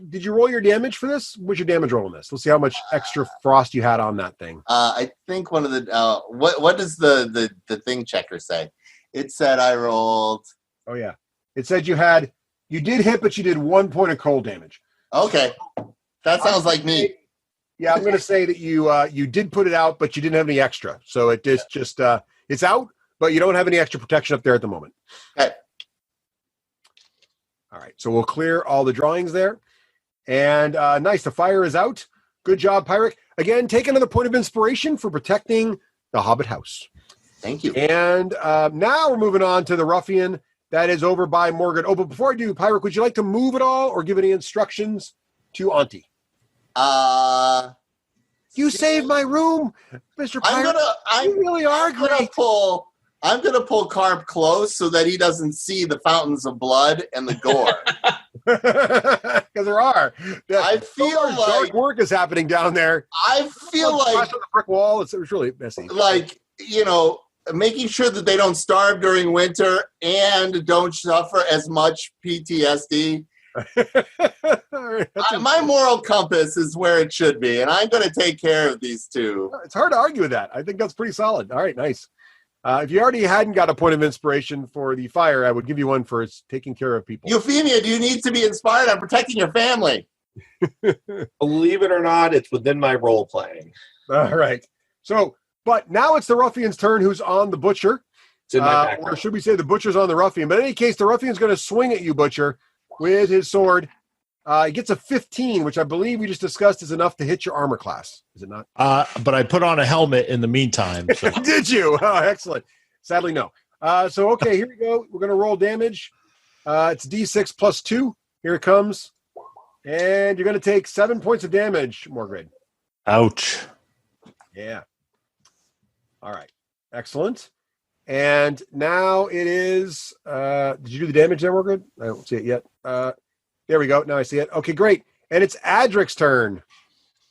Did you roll your damage for this? What's your damage roll on this? Let's see how much extra frost you had on that thing. I think one of the what does the thing checker say? It said I rolled. Oh yeah. It said you did hit, but you did 1 point of cold damage. Okay. That sounds like me. Yeah, I'm going to say that you did put it out, but you didn't have any extra. So it is just it's out, but you don't have any extra protection up there at the moment. Okay. All right, so we'll clear all the drawings there. And nice, the fire is out. Good job, Pyrrhic. Again, take another point of inspiration for protecting the Hobbit house. Thank you. And now we're moving on to the ruffian that is over by Morgan. Oh, but before I do, Pyrrhic, would you like to move at all or give any instructions to Auntie? You saved my room, Mr. Pyrrhic. You really are great. I'm gonna pull Carp close so that he doesn't see the fountains of blood and the gore. Because there are. I feel like dark work is happening down there. I feel like on the brick wall. It's really messy. Like making sure that they don't starve during winter and don't suffer as much PTSD. My moral compass is where it should be, and I'm going to take care of these two. It's hard to argue with that. I think that's pretty solid. All right, nice. If you already hadn't got a point of inspiration for the fire, I would give you one for taking care of people. Euphemia, do you need to be inspired on protecting your family? Believe it or not, it's within my role playing. All right. So, but now it's the ruffian's turn who's on the butcher. It's in my background. Or should we say the butcher's on the ruffian? But in any case, the ruffian's going to swing at you, butcher, with his sword. He gets a 15, which I believe we just discussed is enough to hit your armor class. Is it not? But I put on a helmet in the meantime. So. Did you? Oh, excellent. Sadly, no. So, okay, here we go. We're going to roll damage. It's D6 plus 2. Here it comes. And you're going to take 7 points of damage, Morgred. Ouch. Yeah. All right. Excellent. And now it is, did you do the damage there, Morgred? I don't see it yet. There we go. Now I see it. Okay, great. And it's Adric's turn.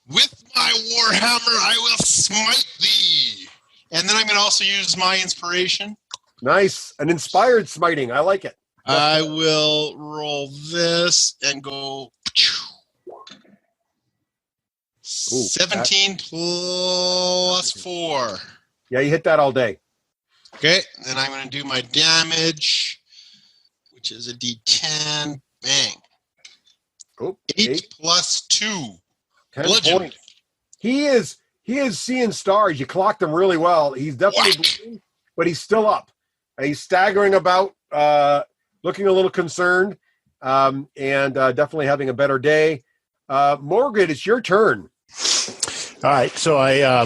With my warhammer, I will smite thee. And then I'm going to also use my inspiration. Nice. An inspired smiting. I like it. I will roll this and go 17 plus 4. Yeah, you hit that all day. Okay, then I'm going to do my damage, which is a D10. Bang. Oh, 8 plus 2. 10 Bludgeon. points. He is seeing stars. You clocked him really well. He's definitely bleeding, but he's still up. He's staggering about, looking a little concerned, and definitely having a better day. Morgred, it's your turn. All right, so I,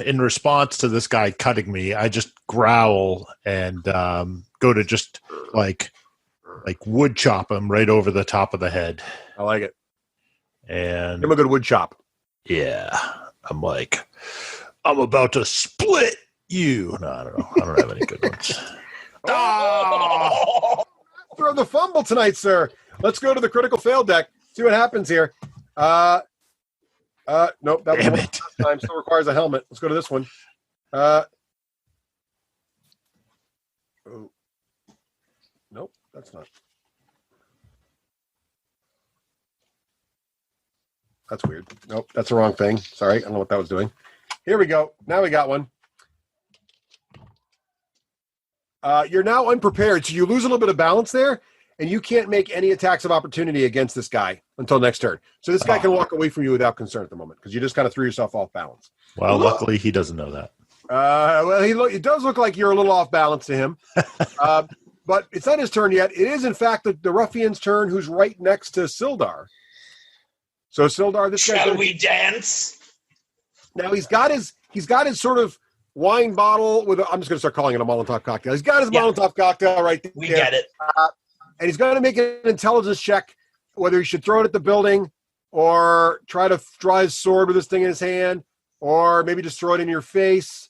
in response to this guy cutting me, I just growl and go to just like wood chop him right over the top of the head. I like it. And give him a good wood chop. Yeah, I'm like, I'm about to split you. No, I don't know. I don't have any good ones. Oh! Throw the fumble tonight, sir. Let's go to the critical fail deck. See what happens here. Nope, that was last time. Still requires a helmet. Let's go to this one. Nope, that's not. That's weird. Nope, that's the wrong thing. Sorry, I don't know what that was doing. Here we go. Now we got one. You're now unprepared, so you lose a little bit of balance there, and you can't make any attacks of opportunity against this guy until next turn. So this guy can walk away from you without concern at the moment because you just kind of threw yourself off balance. Well, luckily he doesn't know that. Well, it does look like you're a little off balance to him. But it's not his turn yet. It is, in fact, the ruffian's turn who's right next to Sildar. So Sildar, this guy. Shall we dance? Now he's got his sort of wine bottle with. I'm just going to start calling it a Molotov cocktail. He's got his Molotov cocktail right there. We get it. And he's going to make an intelligence check whether he should throw it at the building or try to draw his sword with this thing in his hand or maybe just throw it in your face.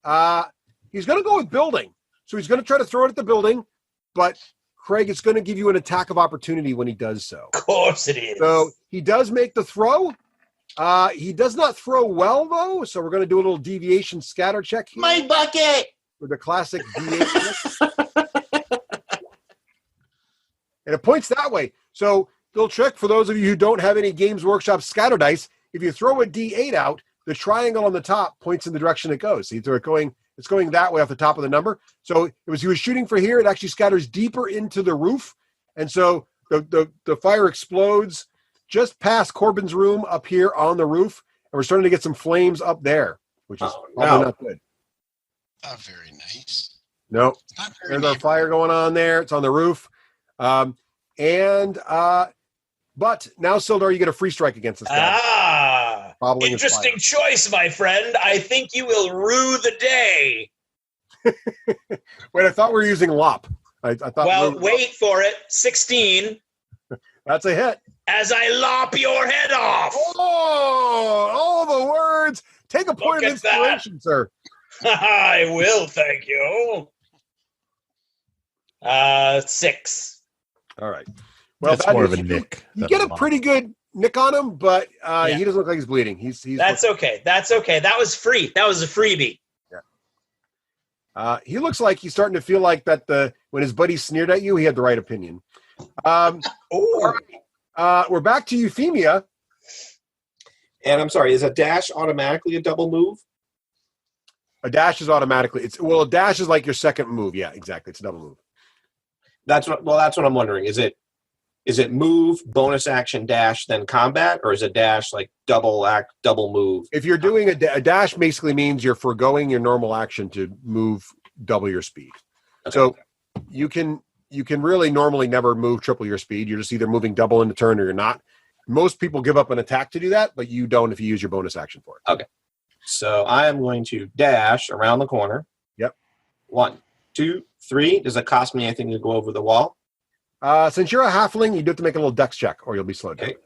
He's going to go with building. So he's going to try to throw it at the building, but Craig, it's going to give you an attack of opportunity when he does so. Of course it is. So he does make the throw. He does not throw well, though, so we're going to do a little deviation scatter check here. My bucket! With the classic D8. And it points that way. So, little trick for those of you who don't have any Games Workshop scatter dice, if you throw a D8 out, the triangle on the top points in the direction it goes. So it's going that way off the top of the number. So he was shooting for here. It actually scatters deeper into the roof. And so the fire explodes just past Corbin's room up here on the roof. And we're starting to get some flames up there, which is probably not good. Not very nice. No. There's our fire going on there. It's on the roof. But now, Sildar, you get a free strike against this guy. Interesting choice, my friend. I think you will rue the day. Wait, I thought we were using lop. I thought. Well, wait for it. 16. That's a hit. As I lop your head off. Oh, all the words. Take a point of inspiration, sir. I will, thank you. 6. All right. Well, that's more of a nick. You get a pretty good nick on him, but he doesn't look like he's bleeding. He's That's okay. That's okay. That was free. That was a freebie. Yeah. He looks like he's starting to feel like that when his buddy sneered at you, he had the right opinion. All right. We're back to Euphemia. And I'm sorry, is a dash automatically a double move? A dash is automatically. A dash is like your second move. Yeah, exactly. It's a double move. That's what I'm wondering. Is it move, bonus action, dash, then combat, or is a dash like double move? If you're doing a dash, basically means you're foregoing your normal action to move double your speed. Okay. So you can really normally never move triple your speed. You're just either moving double in the turn or you're not. Most people give up an attack to do that, but you don't if you use your bonus action for it. Okay. So I am going to dash around the corner. Yep. 1, 2, 3. Does it cost me anything to go over the wall? Since you're a halfling, you do have to make a little dex check or you'll be slowed down. Okay.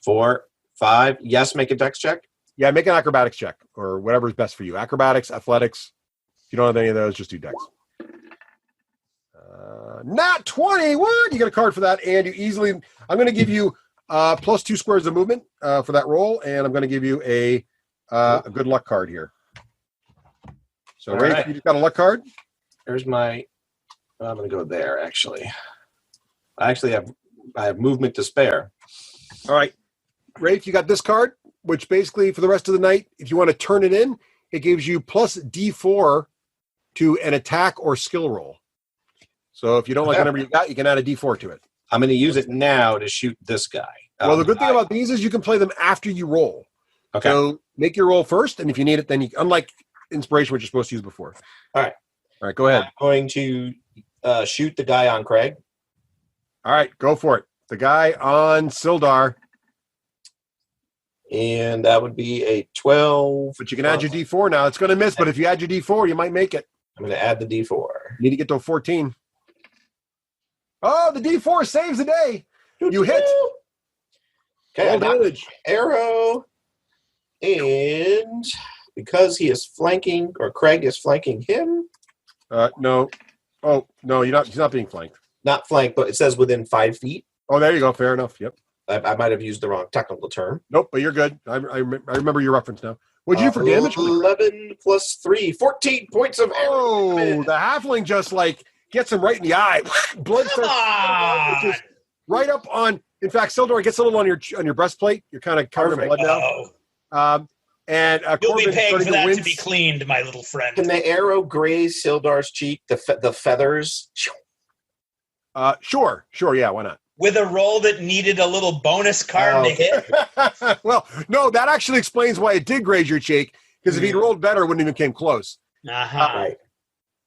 4, 5. Yes, make a dex check. Yeah, make an acrobatics check or whatever's best for you. Acrobatics, athletics. If you don't have any of those, just do dex. Not 20. What? You get a card for that, and you easily. I'm going to give you plus 2 squares of movement for that roll, and I'm going to give you a good luck card here. So, Ray, right. You just got a luck card. There's my. I'm going to go there. Actually, I have movement to spare. All right, Rafe, you got this card, which basically for the rest of the night, if you want to turn it in, it gives you plus D4 to an attack or skill roll. So if you don't like the number you got, you can add a D4 to it. I'm going to use it now to shoot this guy. Well, the good thing about these is you can play them after you roll. Okay. So make your roll first, and if you need it, then unlike inspiration, which you're supposed to use before. All right, go ahead. I'm going to shoot the guy on Craig. All right, go for it. The guy on Sildar. And that would be a 12. But you can add your D4 now. It's going to miss, but if you add your D4, you might make it. I'm going to add the D4. You need to get to a 14. Oh, the D4 saves the day. You hit. Okay, damage. Arrow. And because he is flanking, or Craig is flanking him. No. Oh, no, he's not being flanked. Not flanked, but it says within 5 feet. Oh, there you go. Fair enough. Yep. I might have used the wrong technical term. Nope, but you're good. I remember your reference now. What'd you do for damage? 11 plus 3, 14 points of arrow. Oh, the halfling just gets him right in the eye. Blood starts just right up on. In fact, Sildar gets a little on your breastplate. You're kind of covered in blood now. And you'll Corbin be paying for that to be cleaned, my little friend. Can the arrow graze Sildar's cheek? The feathers. Sure, yeah, why not? With a roll that needed a little bonus card to hit? Well, no, that actually explains why it did graze your cheek, because if he'd rolled better, it wouldn't even came close. Right.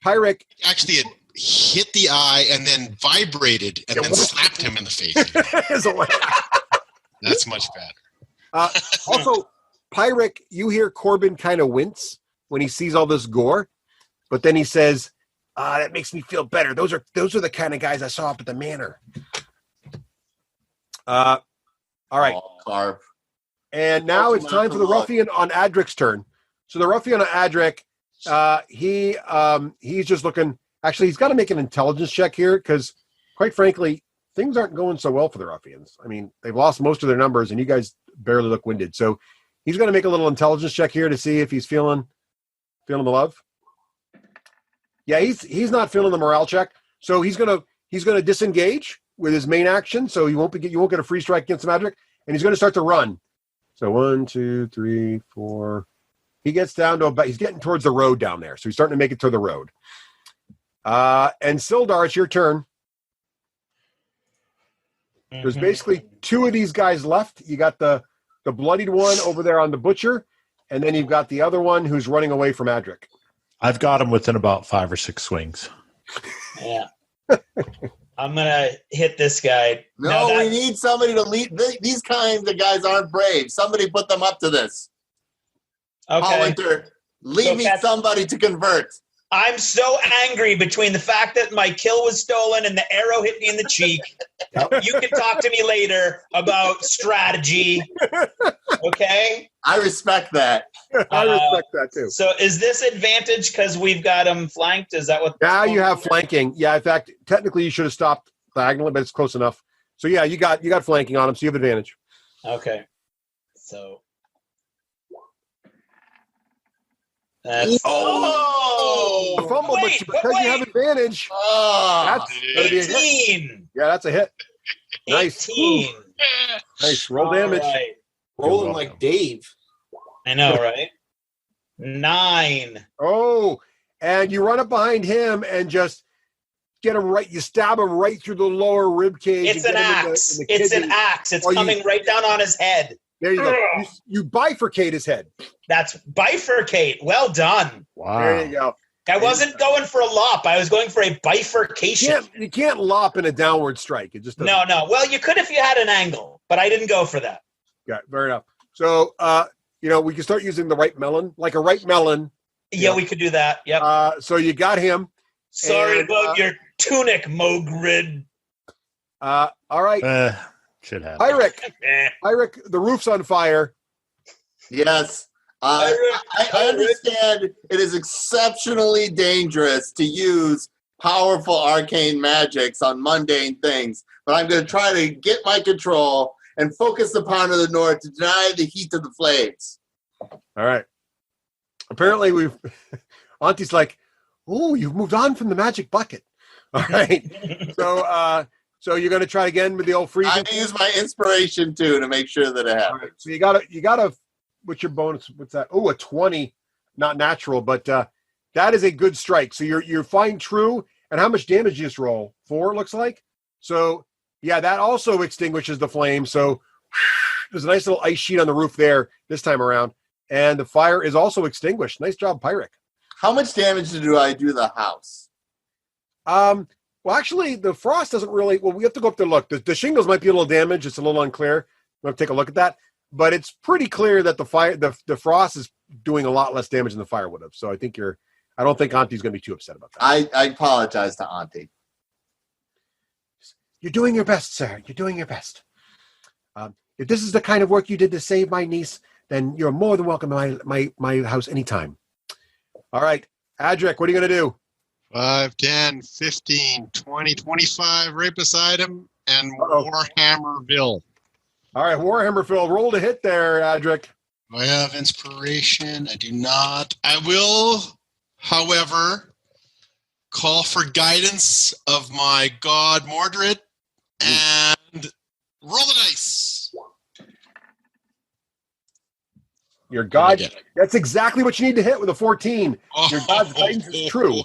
Pyric. Actually, it hit the eye and then vibrated and then slapped him in the face. That's much better. Also, Pyric, you hear Corbin kind of wince when he sees all this gore, but then he says, that makes me feel better. Those are the kind of guys I saw up at the manor. All right. Carp. And now it's time for the ruffian on Adric's turn. So the ruffian on Adric, he's just looking. Actually, he's got to make an intelligence check here because, quite frankly, things aren't going so well for the ruffians. I mean, they've lost most of their numbers, and you guys barely look winded. So he's going to make a little intelligence check here to see if he's feeling the love. Yeah, he's not feeling the morale check. So he's gonna disengage with his main action, so you won't get a free strike against Adric, and he's going to start to run. So 1, 2, 3, 4. He gets down to he's getting towards the road down there, so he's starting to make it to the road. And Sildar, it's your turn. There's basically 2 of these guys left. You got the bloodied one over there on the butcher, and then you've got the other one who's running away from Adric. I've got him within about 5 or 6 swings. Yeah. I'm going to hit this guy. No, we need somebody to lead. These kinds of guys aren't brave. Somebody put them up to this. Okay. Hollander, leave me somebody to convert. I'm so angry between the fact that my kill was stolen and the arrow hit me in the cheek. You can talk to me later about strategy. Okay? I respect that. I respect that too. So is this advantage because we've got him flanked? Is that what? Now you have flanking. Yeah, in fact, technically you should have stopped diagonally, but it's close enough. So yeah, you got flanking on him, so you have advantage. Okay. So That's A fumble, wait, but because you have advantage, that's going to be a hit. 18. Yeah, that's a hit. Nice. 18. Nice. Roll All damage. right. Rolling You're like welcome. Dave. I know, right? 9. Oh, and you run up behind him and just get him right. You stab him right through the lower rib cage. It's and an get him in axe. the It's an kidney. axe. It's Oh, you- coming right down on his head. There you go. You bifurcate his head. That's bifurcate. Well done. Wow. There you go. I wasn't going for a lop. I was going for a bifurcation. You can't lop in a downward strike. It just doesn't. No. Well, you could if you had an angle, but I didn't go for that. Yeah, fair enough. So, we can start using the right melon, like a right melon. Yeah, we could do that. Yep. So you got him. Sorry and, about your tunic, Mogrid. All right. Should have. Pyric, the roof's on fire. Yes. I understand it is exceptionally dangerous to use powerful arcane magics on mundane things, but I'm going to try to get my control and focus the pound of the north to deny the heat of the flames. All right. Apparently, Auntie's like, "Oh, you've moved on from the magic bucket." All right. So you're going to try again with the old freezing. I use my inspiration too to make sure that it happens. Right. So you gotta. What's your bonus? What's that? Oh, a 20, not natural, but that is a good strike. So you're flying true. And how much damage you just roll? 4, looks like. So yeah, that also extinguishes the flame. So there's a nice little ice sheet on the roof there this time around, and the fire is also extinguished. Nice job, Pyric. How much damage do I do the house? Well, actually, the frost doesn't really. Well, we have to go up there. Look, the shingles might be a little damaged. It's a little unclear. We'll have to take a look at that. But it's pretty clear that the frost is doing a lot less damage than the fire would have. So I don't think Auntie's going to be too upset about that. I apologize to Auntie. You're doing your best, sir. You're doing your best. If this is the kind of work you did to save my niece, then you're more than welcome to my house anytime. All right, Adric, what are you going to do? 5, 10, 15, 20, 25 right beside him, and Warhammerville. All right, Warhammerville, roll to hit there, Adric. Do I have inspiration? I do not. I will, however, call for guidance of my god Mordred and roll the dice. Your god, that's exactly what you need to hit with a 14. Your god's guidance is true.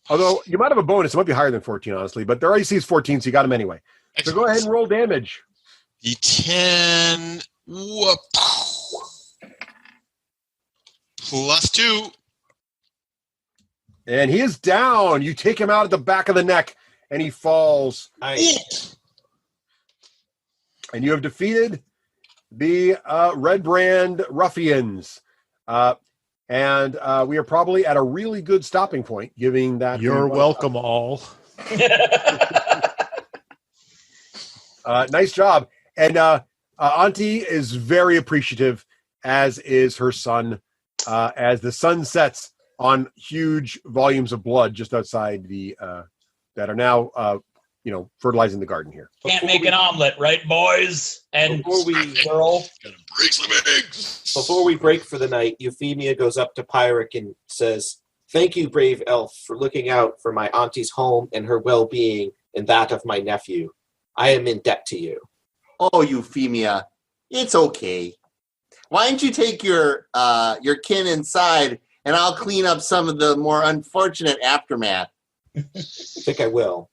Although you might have a bonus. It might be higher than 14, honestly, but their IC is 14, so you got him anyway. So go ahead and roll damage. D10 plus 2. And he is down. You take him out at the back of the neck, and he falls. Nice. And you have defeated the Red Brand Ruffians. And we are probably at a really good stopping point, giving that. You're welcome, all. Nice job. And Auntie is very appreciative, as is her son, as the sun sets on huge volumes of blood just outside that are now, fertilizing the garden here. Can't make an omelet, right, boys? And Before we girl. Gotta break some eggs. Before we break for the night, Euphemia goes up to Pyric and says, "Thank you, brave elf, for looking out for my auntie's home and her well-being and that of my nephew. I am in debt to you." Oh, Euphemia, it's okay. Why don't you take your kin inside, and I'll clean up some of the more unfortunate aftermath. I think I will.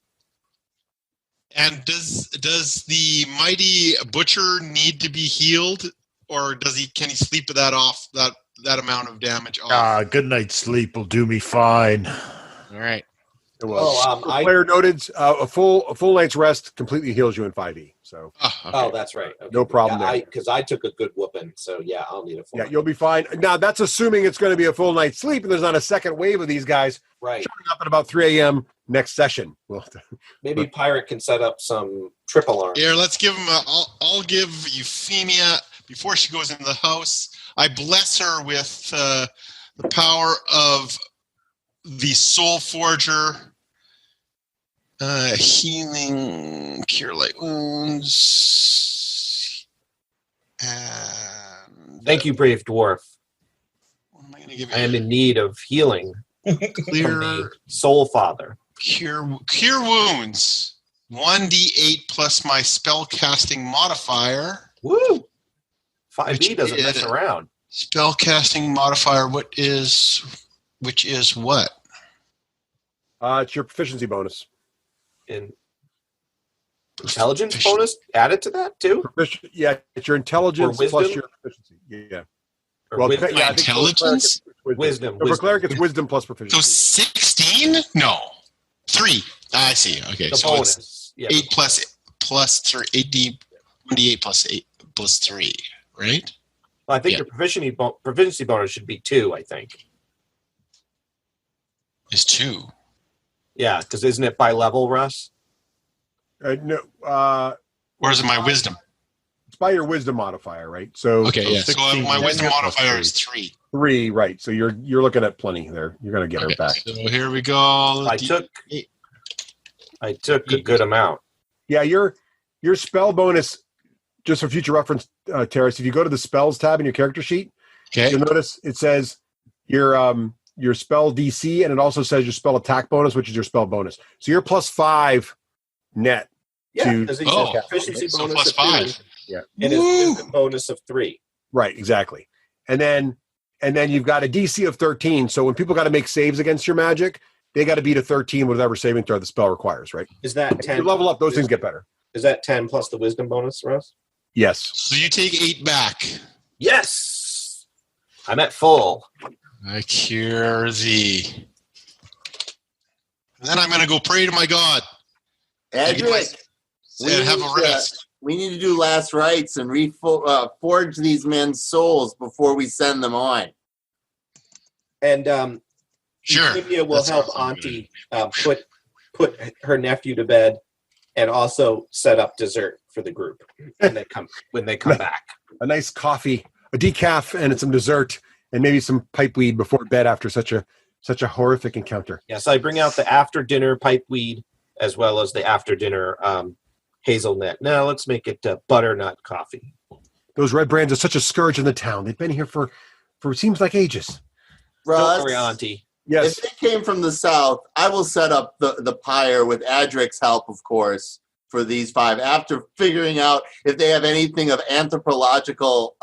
And does the mighty butcher need to be healed, or can he sleep that off that amount of damage off? Good night's sleep will do me fine. All right. Player noted, a full night's rest completely heals you in 5e. So Oh, that's right. Okay. No problem there. Because I took a good whooping, so yeah, I'll need a full. yeah, you'll be fine. Now that's assuming it's going to be a full night's sleep, and there's not a second wave of these guys Right. showing up at about 3 a.m. next session. Well, Maybe Pirate can set up some trip alarm. Here, let's give him. I'll give Euphemia before she goes into the house. I bless her with the power of the Soul Forger, healing, cure light wounds, and Thank you, brave dwarf. what am I I am in need of healing from the Soul Father. Cure wounds. 1d8 plus my spell casting modifier. Woo! 5e doesn't mess around. Spell casting modifier. Which is what? It's your proficiency bonus. Intelligence bonus added to that too? Yeah, it's your intelligence plus your proficiency. Yeah. Well, yeah, intelligence? Wisdom. For clerk, it's wisdom plus proficiency. So 16? No. 3. I see. Okay. The So bonus. it's 8 plus 3. 1d8 plus 8 plus 3, right? Well, I think your proficiency bonus should be 2, I think. Is 2. Yeah, because isn't it by level, Russ? No. Or is it my wisdom? It's by your wisdom modifier, right? So Okay, yeah. So 16, my wisdom plus modifier 3. is 3. 3, right? So you're looking at plenty there. You're going to get her back. So here we go. I took a good amount. Yeah, your spell bonus, just for future reference, Terrace, if you go to the spells tab in your character sheet, you'll notice it says your spell DC, and it also says your spell attack bonus, which is your spell bonus. So you're +5 net. Because he says proficiency so bonus plus of 5. 2, Yeah. and his wisdom bonus of 3. Right, exactly. And then you've got a DC of 13. So when people got to make saves against your magic, they got to beat a 13 with whatever saving throw the spell requires, right? Is that 10? You level up, those things get better. Is that 10 plus the wisdom bonus, Russ? Yes. So you take 8 back. Yes! I'm at full. I cure thee. And then I'm going to go pray to my God. Edric, And have a rest. we need to do last rites and forge these men's souls before we send them on. And Sure. Euphemia will That help sounds Auntie put her nephew to bed and also set up dessert for the group when they come back. A nice coffee, a decaf, and some dessert, and maybe some pipeweed before bed after such a horrific encounter. Yes, I bring out the after dinner pipeweed as well as the after dinner hazelnut. Now let's make it butternut coffee. Those red brands are such a scourge in the town. They've been here for seems like ages. Russ, Don't worry, Auntie. Yes. if they came from the south, I will set up the pyre with Adric's help, of course, for these 5 after figuring out if they have anything of anthropological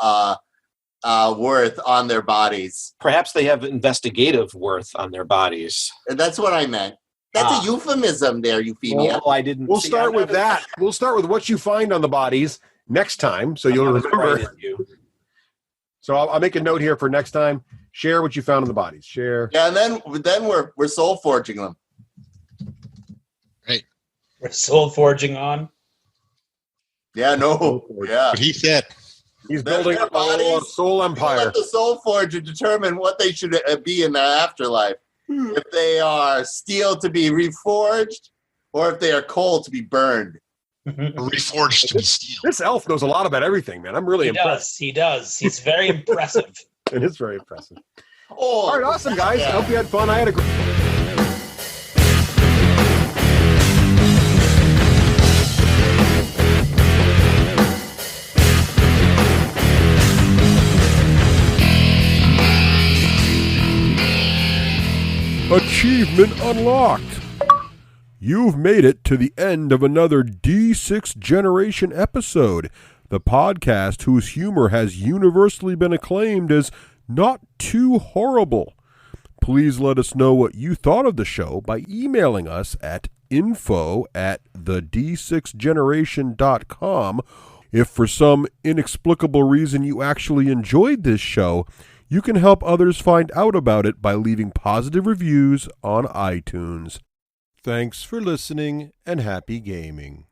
worth on their bodies. Perhaps they have investigative worth on their bodies. And that's what I meant. That's a euphemism there, Euphemia. Oh, I didn't. We'll start with that. We'll start with what you find on the bodies next time, so you'll remember. So I'll make a note here for next time. Share what you found on the bodies. Share. Yeah, and then we're soul forging them. Right. We're soul forging on. Yeah, no. Yeah. What he said. He's Their building a bodies, soul We'll empire. let the soul forger determine what they should be in the afterlife. If they are steel to be reforged, or if they are coal to be burned. Reforged to be steel. This elf knows a lot about everything, man. I'm really impressed. He does. He's very impressive. It is very impressive. Oh, All right, awesome, guys. I hope you had fun. I had a great... Achievement unlocked. You've made it to the end of another D6 Generation episode, the podcast whose humor has universally been acclaimed as not too horrible. Please let us know what you thought of the show by emailing us at info@thed6generation.com. If for some inexplicable reason you actually enjoyed this show, you can help others find out about it by leaving positive reviews on iTunes. Thanks for listening and happy gaming.